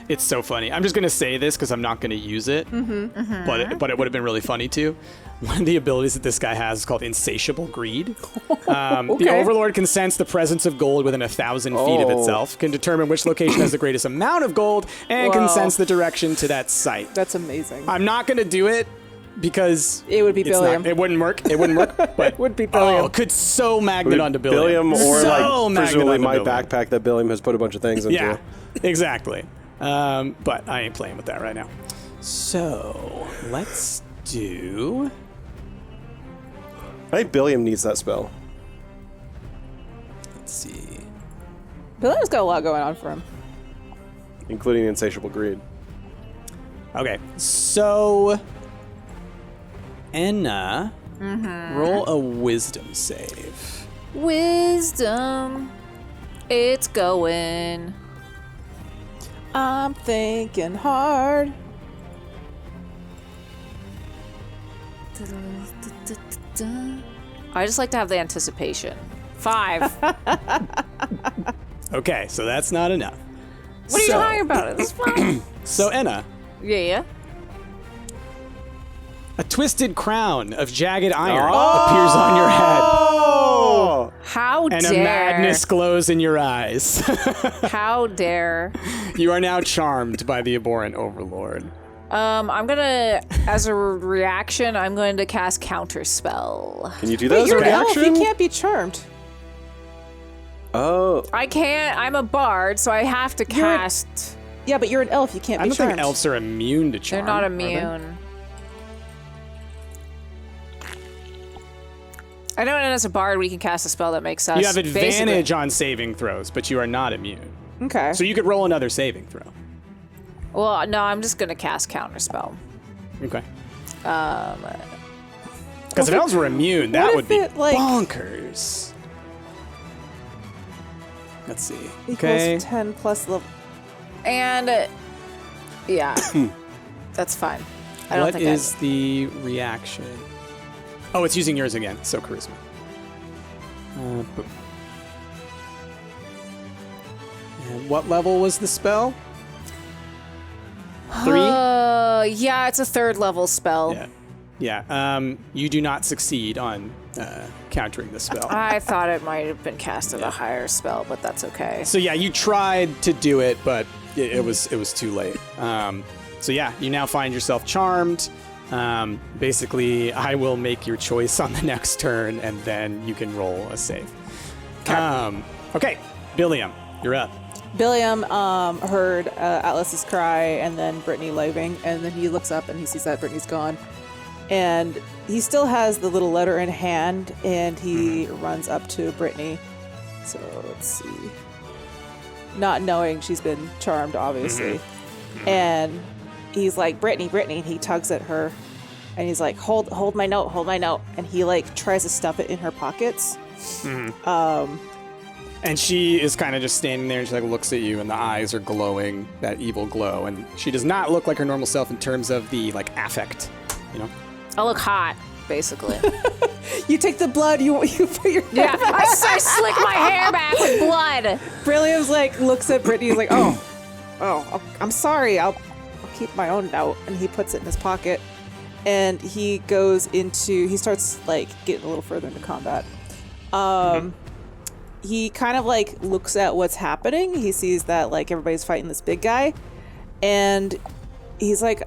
It's so funny. I'm just going to say this because I'm not going to use it. But it would have been really funny too. One of the abilities that this guy has is called Insatiable Greed. The Overlord can sense the presence of gold within 1,000 feet of itself, can determine which location has the greatest amount of gold, and can sense the direction to that site. That's amazing. I'm not going to do it because It would be it's Billiam. It wouldn't work. It wouldn't work. But It would be Billiam. Oh, could so magnet onto Billiam. Or So magnet presumably onto my Billiam. backpack that Billiam has put a bunch of things into. Yeah, exactly. But I ain't playing with that right now. So let's do. I think Billiam needs that spell. Let's see. Billiam's got a lot going on for him. Including Insatiable Greed. Okay, so Enna, roll a Wisdom save. Wisdom. It's going. I'm thinking hard. I just like to have the anticipation. 5. Okay, so that's not enough. What are you talking about? It's fine. So Enna, Yeah. a twisted crown of jagged iron appears on your head, Oh! How and dare. a madness glows in your eyes. How dare. You are now charmed by the abhorrent Overlord. I'm gonna, as a reaction, I'm going to cast Counterspell. Can you do that Wait, as a you're an elf. reaction? You can't be charmed. Oh. I can't, I'm a bard, so I have to You're- cast. Yeah, but you're an elf. You can't I be don't charmed. think elves are immune to charm. They're not are they? immune. I know that as a bard, we can cast a spell that makes us. You have advantage basically- on saving throws, but you are not immune. Okay. So you could roll another saving throw. Well, no, I'm just gonna cast Counterspell. Okay. Because if elves were immune, that what would if be it, like- bonkers. Let's see. Equals Okay. 10 plus level. And yeah, that's fine. I don't What think is the reaction? Oh, it's using yours again. So charisma. Boom. And what level was the spell? 3? Yeah, it's a 3rd level spell. Yeah. Yeah. You do not succeed on countering the spell. I thought it might have been cast at a higher spell, but that's okay. So yeah, you tried to do it, but it was too late. So yeah, you now find yourself charmed. Basically, I will make your choice on the next turn, and then you can roll a save. Okay, Billiam, you're up. Billiam heard Atlas's cry and then Brittany leaving, and then he looks up and he sees that Brittany's gone. And he still has the little letter in hand, and he runs up to Brittany. So let's see. Not knowing she's been charmed, obviously. And he's like, Brittany, and he tugs at her. And he's like, hold my note. And he like tries to stuff it in her pockets. And she is kind of just standing there, and she like looks at you, and the eyes are glowing, that evil glow. And she does not look like her normal self in terms of the like affect, you know? I look hot, basically. You take the blood, you put your Yeah, I slick my hair back with blood. Brilliam's like looks at Brittany. He's like, oh, I'm sorry. I'll keep my own note, and he puts it in his pocket. and he starts like getting a little further into combat. He kind of like looks at what's happening. He sees that like everybody's fighting this big guy, and he's like,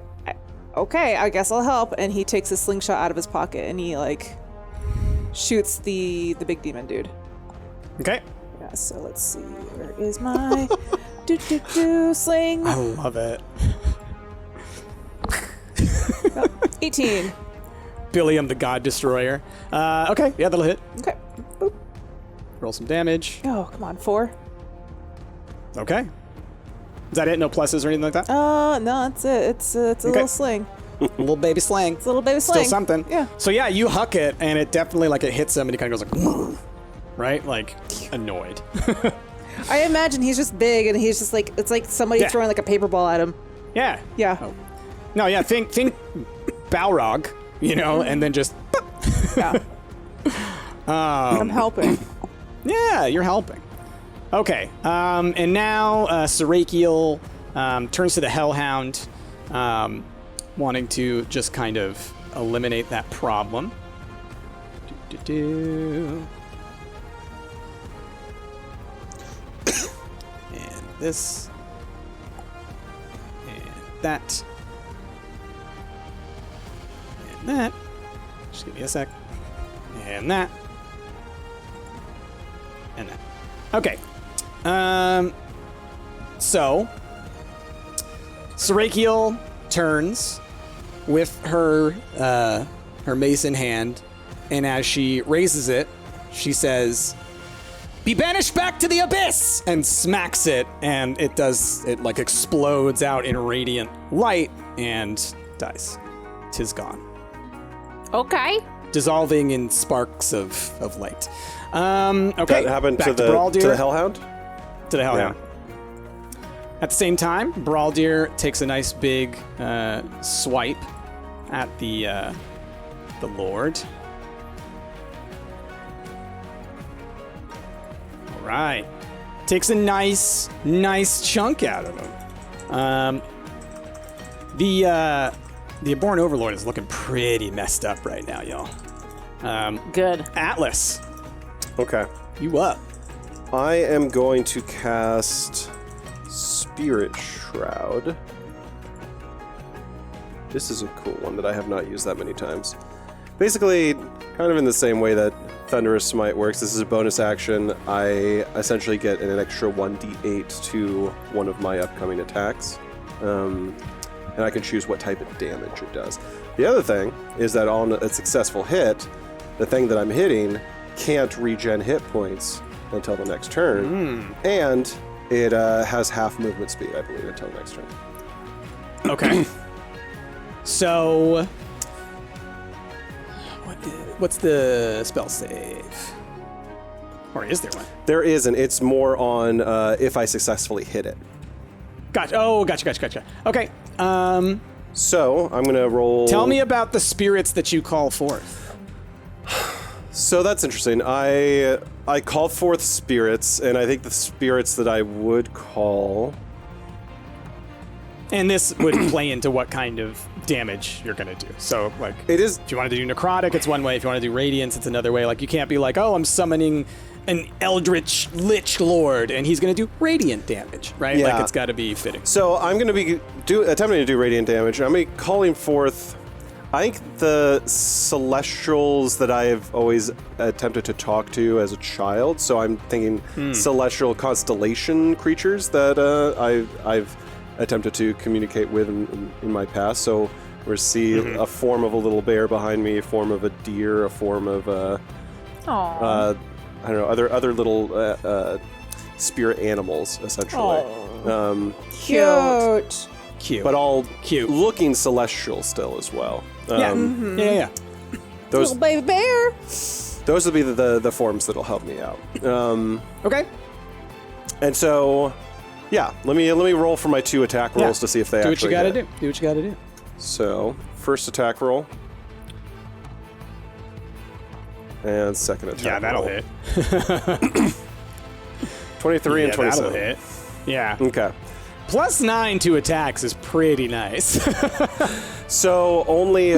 okay, I guess I'll help. And he takes a slingshot out of his pocket and he like shoots the big demon dude. Okay. Yeah, so let's see. Where is my sling? I love it. 18. Billiam the God Destroyer. Okay, yeah, that'll hit. Okay. Boop. Roll some damage. Oh, come on, 4. Okay. Is that it? No pluses or anything like that? No, that's it. It's a little sling. Little baby slang. It's a little baby sling. Still something. Yeah. So yeah, you huck it, and it definitely like it hits him, and he kind of goes like, right, like annoyed. I imagine he's just big, and he's just like it's like somebody throwing like a paper ball at him. Yeah. Yeah. Oh. No, yeah. Think Balrog, you know, and then just. Yeah. I'm helping. Yeah, you're helping. Okay, and now Serakiel turns to the Hellhound, wanting to just kind of eliminate that problem. And this. And that. And that. Just give me a sec. And that. And that. Okay. So Serakiel turns with her mace in hand, and as she raises it, she says, "Be banished back to the abyss!" and smacks it, and it like explodes out in radiant light and dies. 'Tis gone. Okay. Dissolving in sparks of light. Okay. That happened back to the Braldir. Hellhound? To the Hellhound. At the same time, Braldir takes a nice big swipe at the Lord. All right. Takes a nice chunk out of him. The Ebberon Overlord is looking pretty messed up right now, y'all. Good. Atlas, Okay. you up? I am going to cast Spirit Shroud. This is a cool one that I have not used that many times. Basically, kind of in the same way that Thunderous Smite works, this is a bonus action. I essentially get an extra 1d8 to one of my upcoming attacks. And I can choose what type of damage it does. The other thing is that on a successful hit, the thing that I'm hitting can't regen hit points until the next turn. And it has half movement speed, I believe, until the next turn. Okay. So, what's the spell save? Or is there one? There isn't. It's more on if I successfully hit it. Gotcha. Oh, gotcha. Okay. So, I'm going to roll... Tell me about the spirits that you call forth. So that's interesting. I called forth spirits, and I think the spirits that I would call... And this would play into what kind of damage you're going to do. So, like, It is... if you want to do necrotic, it's one way. If you want to do radiance, it's another way. Like, you can't be like, oh, I'm summoning an eldritch lich lord, and he's going to do radiant damage, right? Yeah. Like, it's got to be fitting. So I'm going to be attempting to do radiant damage. I'm going to be calling forth... I think the celestials that I have always attempted to talk to as a child, so I'm thinking celestial constellation creatures that I've attempted to communicate with in my past. So we see a form of a little bear behind me, a form of a deer, a form of I don't know, other little spirit animals, essentially. Cute. Cute. But all Cute. looking celestial still as well. Yeah. Those Little baby bear. those will be the forms that'll help me out. Okay. And so, yeah, let me roll for my 2 attack rolls to see if they do actually what you hit. gotta do. Do what you gotta do. So, first attack roll. And second attack Yeah, that'll roll. hit. 23 and 27. That'll hit. Yeah. Okay. +9 to attacks is pretty nice. So only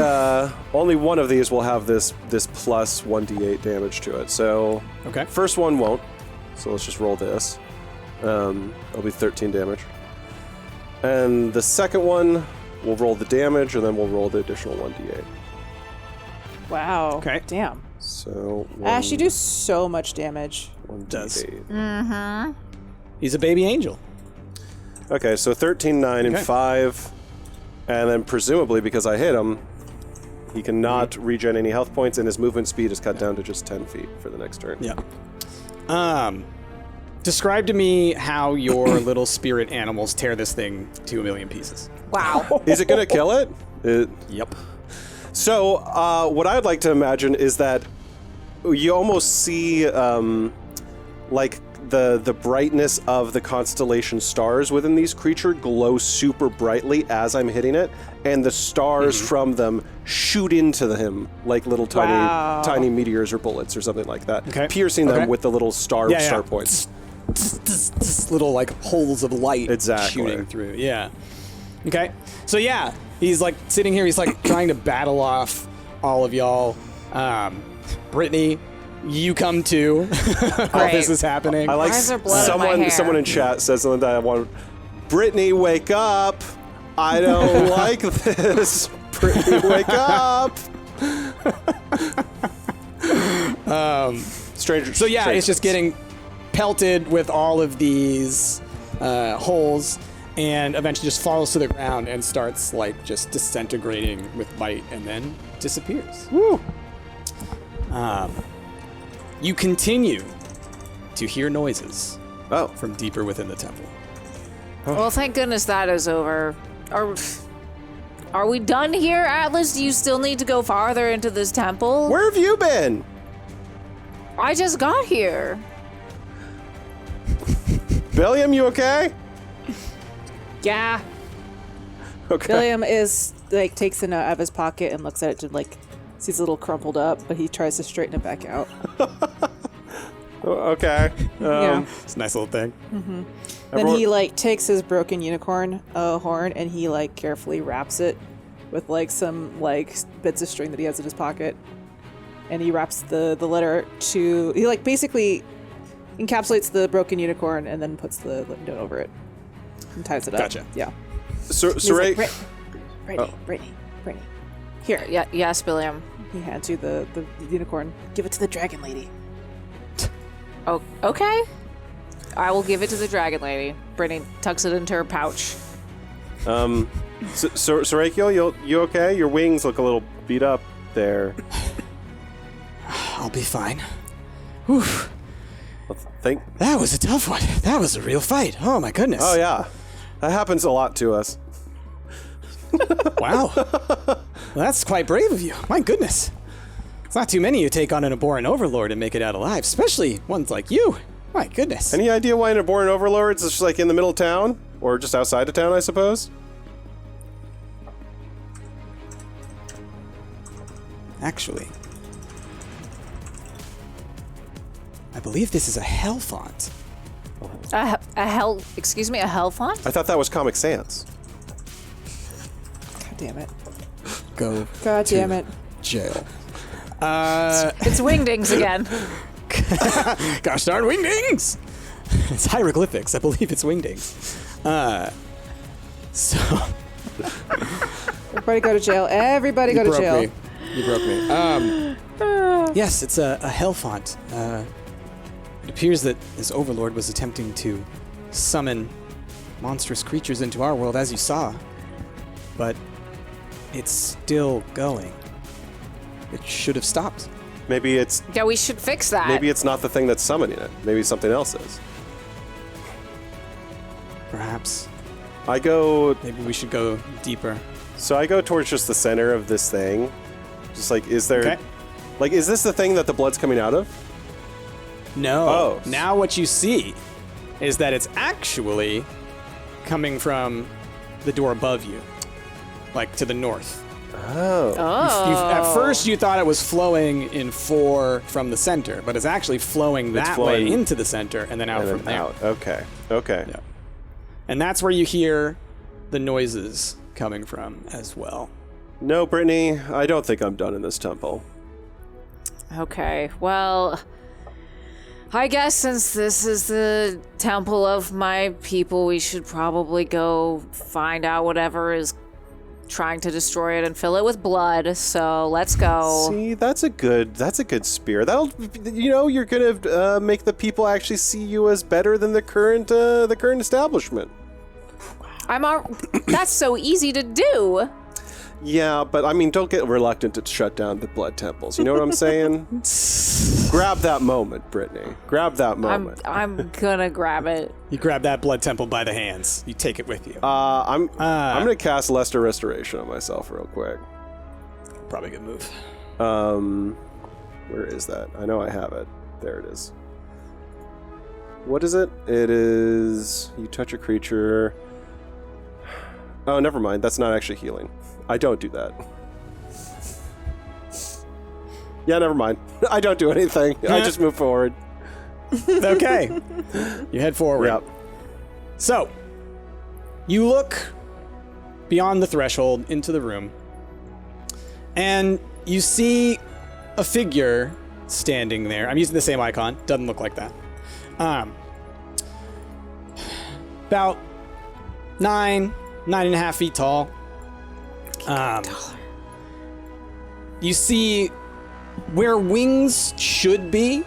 one of these will have this plus 1d8 damage to it. So Okay. first one won't. So let's just roll this. It'll be 13 damage. And the second one, we'll roll the damage, and then we'll roll the additional 1d8. Wow. Okay. Damn. So Ash, you do so much damage. 1d8. He's a baby angel. Okay, so 13, 9, and Okay. 5. And then presumably, because I hit him, he cannot regen any health points, and his movement speed is cut down to just 10 feet for the next turn. Yeah. Describe to me how your little spirit animals tear this thing to 1,000,000 pieces. Wow. Is it going to kill it? Yep. So, what I'd like to imagine is that you almost see, like, the brightness of the constellation stars within these creatures glow super brightly as I'm hitting it, and the stars from them shoot into him like little tiny meteors or bullets or something like that, Okay. piercing Okay. them with the little star points. Just little like holes of light Exactly. shooting through. Yeah. Okay. So yeah, he's like sitting here. He's like trying to battle off all of y'all. Brittany, you come too. All this is happening. I like Why is there blood on my hair? someone in chat says something that I want. Brittany, wake up! I don't like this. Brittany, wake up! Stranger. So yeah, strangers. it's just getting pelted with all of these holes, and eventually just falls to the ground and starts like just disintegrating with bite, and then disappears. Woo. You continue to hear noises Oh, from deeper within the temple. Well, thank goodness that is over. Are we done here, Atlas? Do you still need to go farther into this temple? where have you been? I just got here. Billiam, you okay? Yeah. Okay. William is like takes it out of his pocket and looks at it to like sees a little crumpled up, but he tries to straighten it back out. Okay. Yeah. It's a nice little thing. Then he like takes his broken unicorn horn and he like carefully wraps it with like some like bits of string that he has in his pocket, and he wraps the letter to he like basically encapsulates the broken unicorn and then puts the note over it and ties it up. Gotcha. Yeah. So, He's like, Ray, Brittany. Here. Yeah, yes, William. He hands you the unicorn. Give it to the dragon lady. Oh, okay. I will give it to the dragon lady. Brittany tucks it into her pouch. Sorakiel, you okay? Your wings look a little beat up there. I'll be fine. Whew. Think. That was a tough one. That was a real fight. Oh my goodness. Oh yeah, that happens a lot to us. Wow. Well, that's quite brave of you. My goodness. It's not too many who take on an Ebberon overlord and make it out alive, especially ones like you. My goodness. Any idea why an Ebberon overlord is just like in the middle of town, or just outside of town, I suppose? Actually, I believe this is a hell font. A hell font? I thought that was Comic Sans. God damn it. Go God damn it. jail. It's wingdings again. Gosh darn wingdings! It's hieroglyphics. I believe it's wingdings. So Everybody go to jail. Everybody go to jail. me. You broke me. Yes, it's a hell font. It appears that this overlord was attempting to summon monstrous creatures into our world, as you saw. But it's still going. It should have stopped. Maybe it's Yeah, we should fix that. not the thing that's summoning it. Maybe something else is. Perhaps. Maybe we should go deeper. So I go towards just the center of this thing. Just like, is there... Okay. Like, is this the thing that the blood's coming out of? No. Oh. Now what you see is that it's actually coming from the door above you, like to the north. Oh. At first, you thought it was flowing in 4 from the center, but it's actually flowing that way flowing into the center and then out And from then there. out. Okay. Okay. Yeah. And that's where you hear the noises coming from as well. No, Brittany, I don't think I'm done in this temple. Okay, well, I guess since this is the temple of my people, we should probably go find out whatever is trying to destroy it and fill it with blood. So let's go. See, that's a good spear. That'll, you're gonna make the people actually see you as better than the current establishment. That's so easy to do. Yeah, but I mean, don't get reluctant to shut down the blood temples. You know what I'm saying? Grab that moment, Brittany. Grab that moment. I'm gonna grab it. You grab that blood temple by the hands. You take it with you. I'm gonna cast Lesser Restoration on myself real quick. Probably a good move. Where is that? I know I have it. There it is. What is it? It is you touch a creature. Oh, never mind. That's not actually healing. I don't do that. Yeah, never mind. I don't do anything. I just move forward. Okay. You head forward. Yep. So, you look beyond the threshold into the room, and you see a figure standing there. I'm using the same icon. Doesn't look like that. About 9.5 feet tall. You see where wings should be.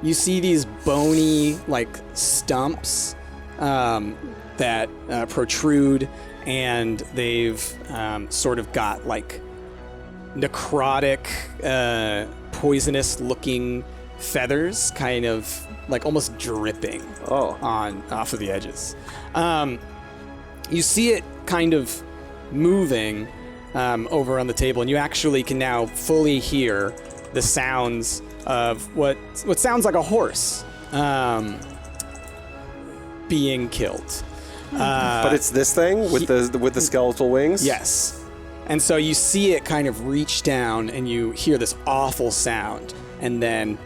You see these bony, like, stumps that protrude, and they've sort of got, like, necrotic, poisonous-looking feathers, kind of, like, almost dripping off of the edges. You see it kind of moving over on the table, and you actually can now fully hear the sounds of what sounds like a horse being killed. But it's this thing with the skeletal wings? Yes. And so you see it kind of reach down, and you hear this awful sound, and then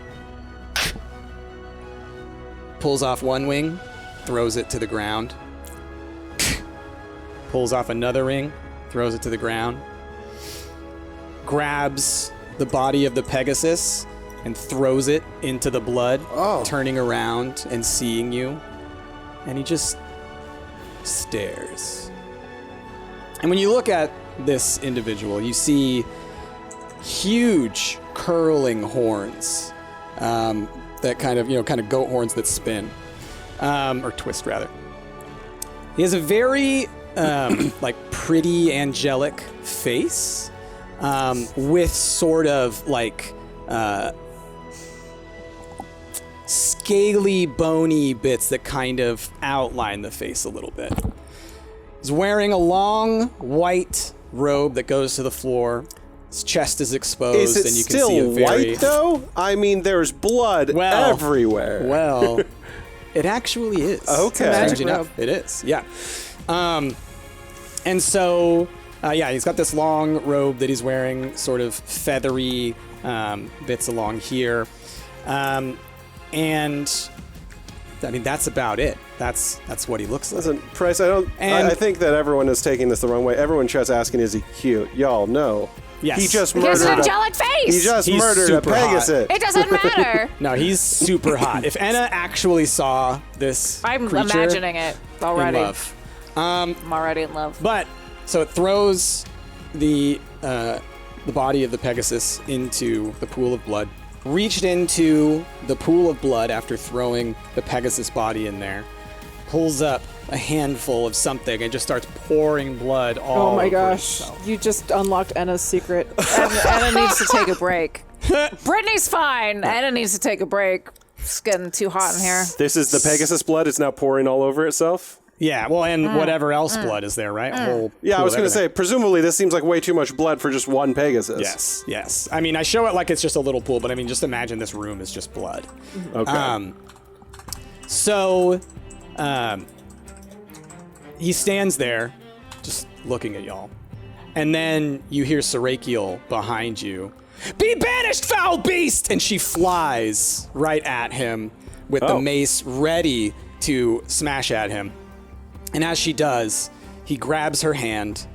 pulls off one wing, throws it to the ground, pulls off another wing, throws it to the ground, grabs the body of the Pegasus and throws it into the blood, turning around and seeing you. And he just stares. And when you look at this individual, you see huge curling horns that kind of goat horns that spin, or twist rather. He has a very like pretty angelic face with sort of like scaly, bony bits that kind of outline the face a little bit. He's wearing a long white robe that goes to the floor. His chest is exposed, Is it and you can still see a very white though? I mean, there's blood everywhere. Well, it actually is. Okay. Strangely enough, it is. Yeah. And so, he's got this long robe that he's wearing, sort of feathery bits along here. And I mean, that's about it. That's what he looks like. Listen, Price, I think that everyone is taking this the wrong way. Everyone's just asking, is he cute? Y'all know. Yes. He just He has murdered an angelic face. He's murdered a super hot. Pegasus. It doesn't matter. No, he's super hot. If Enna actually saw this I'm creature imagining it already. in love. I'm already in love. But so it throws the body of the Pegasus into the pool of blood. Reached into the pool of blood after throwing the Pegasus body in there. Pulls up a handful of something and just starts pouring blood all Oh my over gosh. himself. You just unlocked Enna's secret. Anna needs to take a break. Brittany's fine. Anna needs to take a break. It's getting too hot in here. This is the Pegasus blood. It's now pouring all over itself. Yeah, well, and whatever else blood is there, right? A whole Yeah, I pool was of going to everything. say, presumably this seems like way too much blood for just one Pegasus. Yes. I mean, I show it like it's just a little pool, but I mean, just imagine this room is just blood. Okay. He stands there, just looking at y'all. And then you hear Serakiel behind you. Be banished, foul beast! And she flies right at him with the mace ready to smash at him. And as she does, he grabs her hand,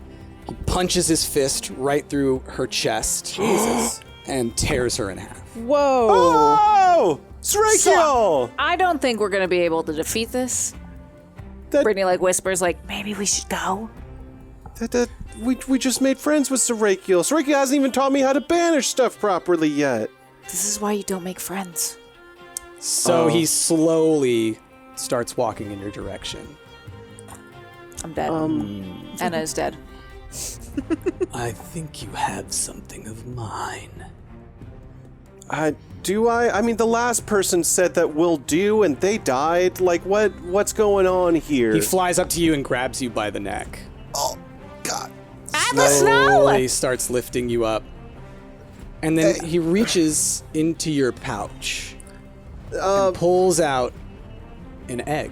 he punches his fist right through her chest. Jesus. And tears her in half. Whoa. Oh! Srakiel! I don't think we're gonna be able to defeat this. Brittany like whispers like, maybe we should go. We just made friends with Srakiel. Srakiel hasn't even taught me how to banish stuff properly yet. This is why you don't make friends. So he slowly starts walking in your direction. I'm dead. Anna is dead. I think you have something of mine. Do I? I mean, the last person said that will do, and they died. Like, what's going on here? He flies up to you and grabs you by the neck. Oh, God. Atlas, Slowly no! starts lifting you up. And then he reaches into your pouch and pulls out an egg.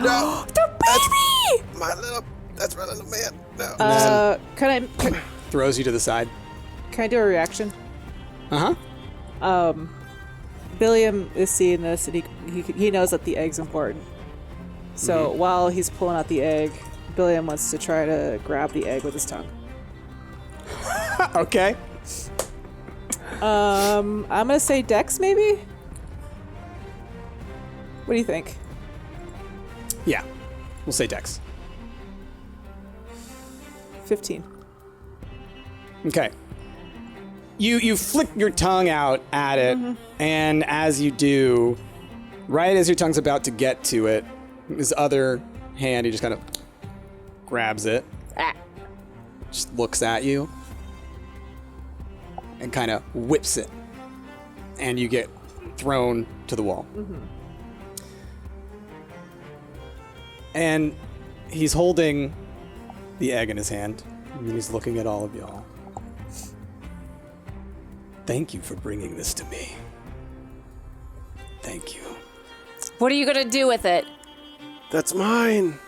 No, The baby! That's my little man. No. Can Throws you to the side. I do a reaction? Uh-huh. Billiam is seeing this, and he knows that the egg's important. So while he's pulling out the egg, Billiam wants to try to grab the egg with his tongue. Okay. I'm gonna say Dex, maybe? What do you think? Yeah. We'll say Dex. 15. Okay. You flick your tongue out at it, and as you do, right as your tongue's about to get to it, his other hand, he just kind of grabs it, just looks at you, and kind of whips it, and you get thrown to the wall. And he's holding the egg in his hand, and he's looking at all of y'all. Thank you for bringing this to me. Thank you. What are you gonna do with it? That's mine.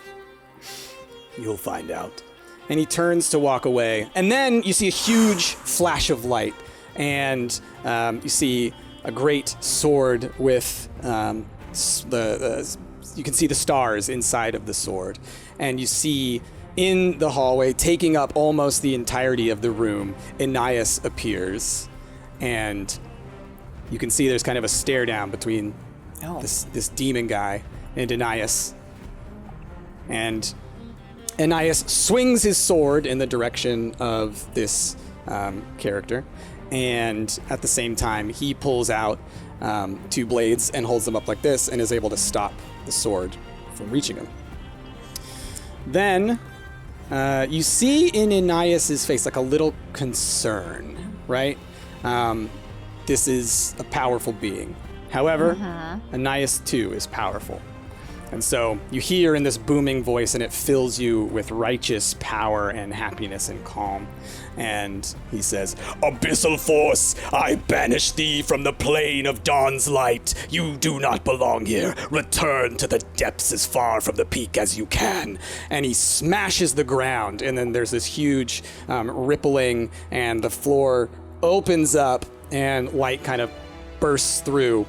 You'll find out. And he turns to walk away. And then you see a huge flash of light. And you see a great sword with you can see the stars inside of the sword. And you see in the hallway, taking up almost the entirety of the room, Anais appears. And you can see there's kind of a stare down between this demon guy and Anais. And Anais swings his sword in the direction of this character. And at the same time, he pulls out 2 blades and holds them up like this and is able to stop the sword from reaching him. Then you see in Anais' face like a little concern, right? This is a powerful being. However, Anais too is powerful. And so you hear in this booming voice, and it fills you with righteous power and happiness and calm. And he says, Abyssal force, I banish thee from the plane of dawn's light. You do not belong here. Return to the depths as far from the peak as you can. and he smashes the ground, and then there's this huge rippling, and the floor opens up, and light kind of bursts through,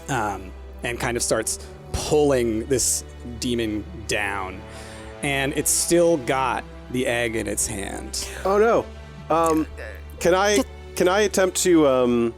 and kind of starts pulling this demon down. And it's still got the egg in its hand. Oh no. Can I attempt to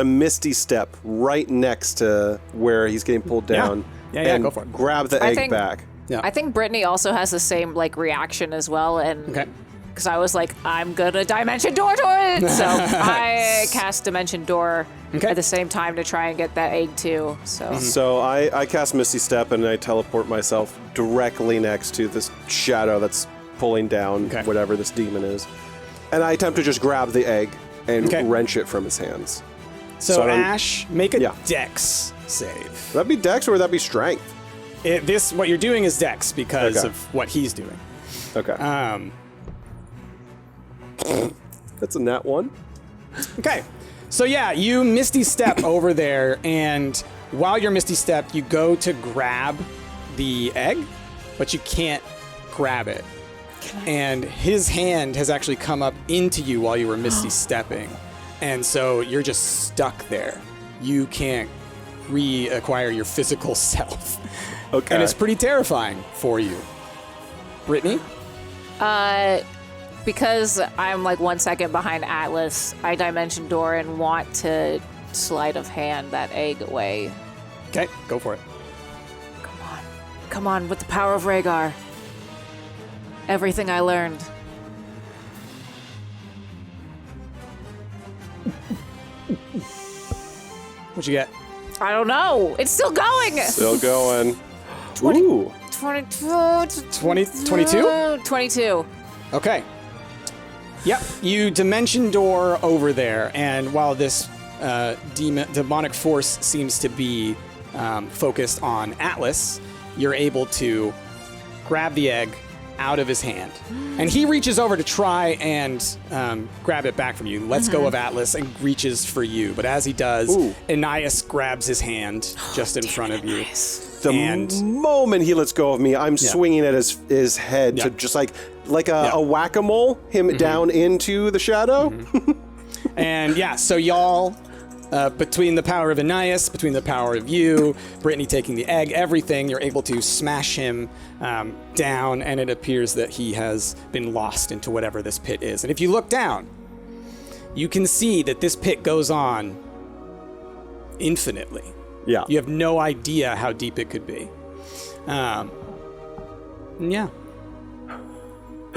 Misty Step right next to where he's getting pulled down? Yeah, and go for it. Grab the egg back. Yeah. I think Brittany also has the same like reaction as well, and Okay. because I was like, I'm gonna Dimension Door to it, so I cast Dimension Door at the same time to try and get that egg too. So So I cast Misty Step and I teleport myself directly next to this shadow that's pulling down whatever this demon is. And I attempt to just grab the egg and wrench it from his hands. So Ash, make a Dex save. Would that be Dex or would that be Strength? What you're doing is Dex because of what he's doing. Okay. That's a nat 1. Okay. So yeah, you Misty Step over there, and while you're Misty Step, you go to grab the egg, but you can't grab it. And his hand has actually come up into you while you were Misty Stepping. And so you're just stuck there. You can't reacquire your physical self. Okay. And it's pretty terrifying for you. Brittany? Because I'm like 1 second behind Atlas, I dimension door and want to sleight of hand that egg away. Okay, go for it. Come on, with the power of Rhaegar. Everything I learned. What'd you get? I don't know. It's still going. Still going. Ooh. 22? 22. Okay. Yep, you dimension door over there, and while this demonic force seems to be focused on Atlas, you're able to grab the egg out of his hand. And he reaches over to try and grab it back from you, lets go of Atlas, and reaches for you. But as he does, Anais grabs his hand just in front of you. The moment he lets go of me, I'm swinging at his head to just like a whack-a-mole him down into the shadow. And so y'all, between the power of Anais, between the power of you, Brittany taking the egg, everything, you're able to smash him down, and it appears that he has been lost into whatever this pit is. And if you look down, you can see that this pit goes on infinitely. Yeah. You have no idea how deep it could be.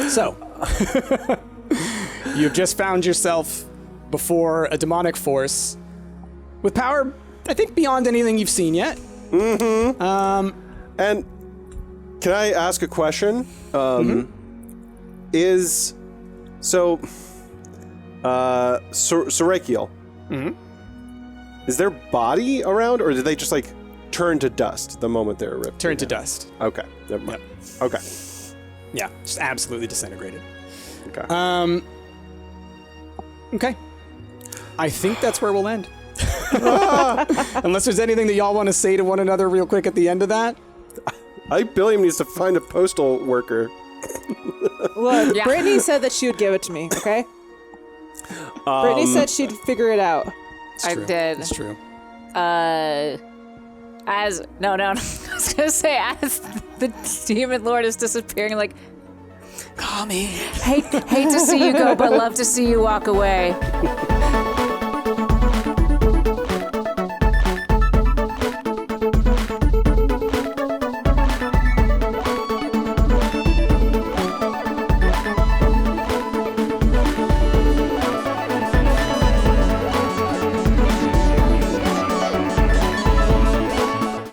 So, you've just found yourself before a demonic force with power, I think, beyond anything you've seen yet. And can I ask a question? Is Serakiel, is their body around, or did they just like turn to dust the moment they were ripped? Turn to dust. Okay, never mind. Okay. Yeah, just absolutely disintegrated. Okay. Okay. I think that's where we'll end. Unless there's anything that y'all want to say to one another real quick at the end of that. I think Billiam needs to find a postal worker. Look, Brittany said that she would give it to me, okay? Brittany said she'd figure it out. I did. It's true. No. I was gonna say, as the demon lord is disappearing, like, call me. Hate to see you go, but love to see you walk away.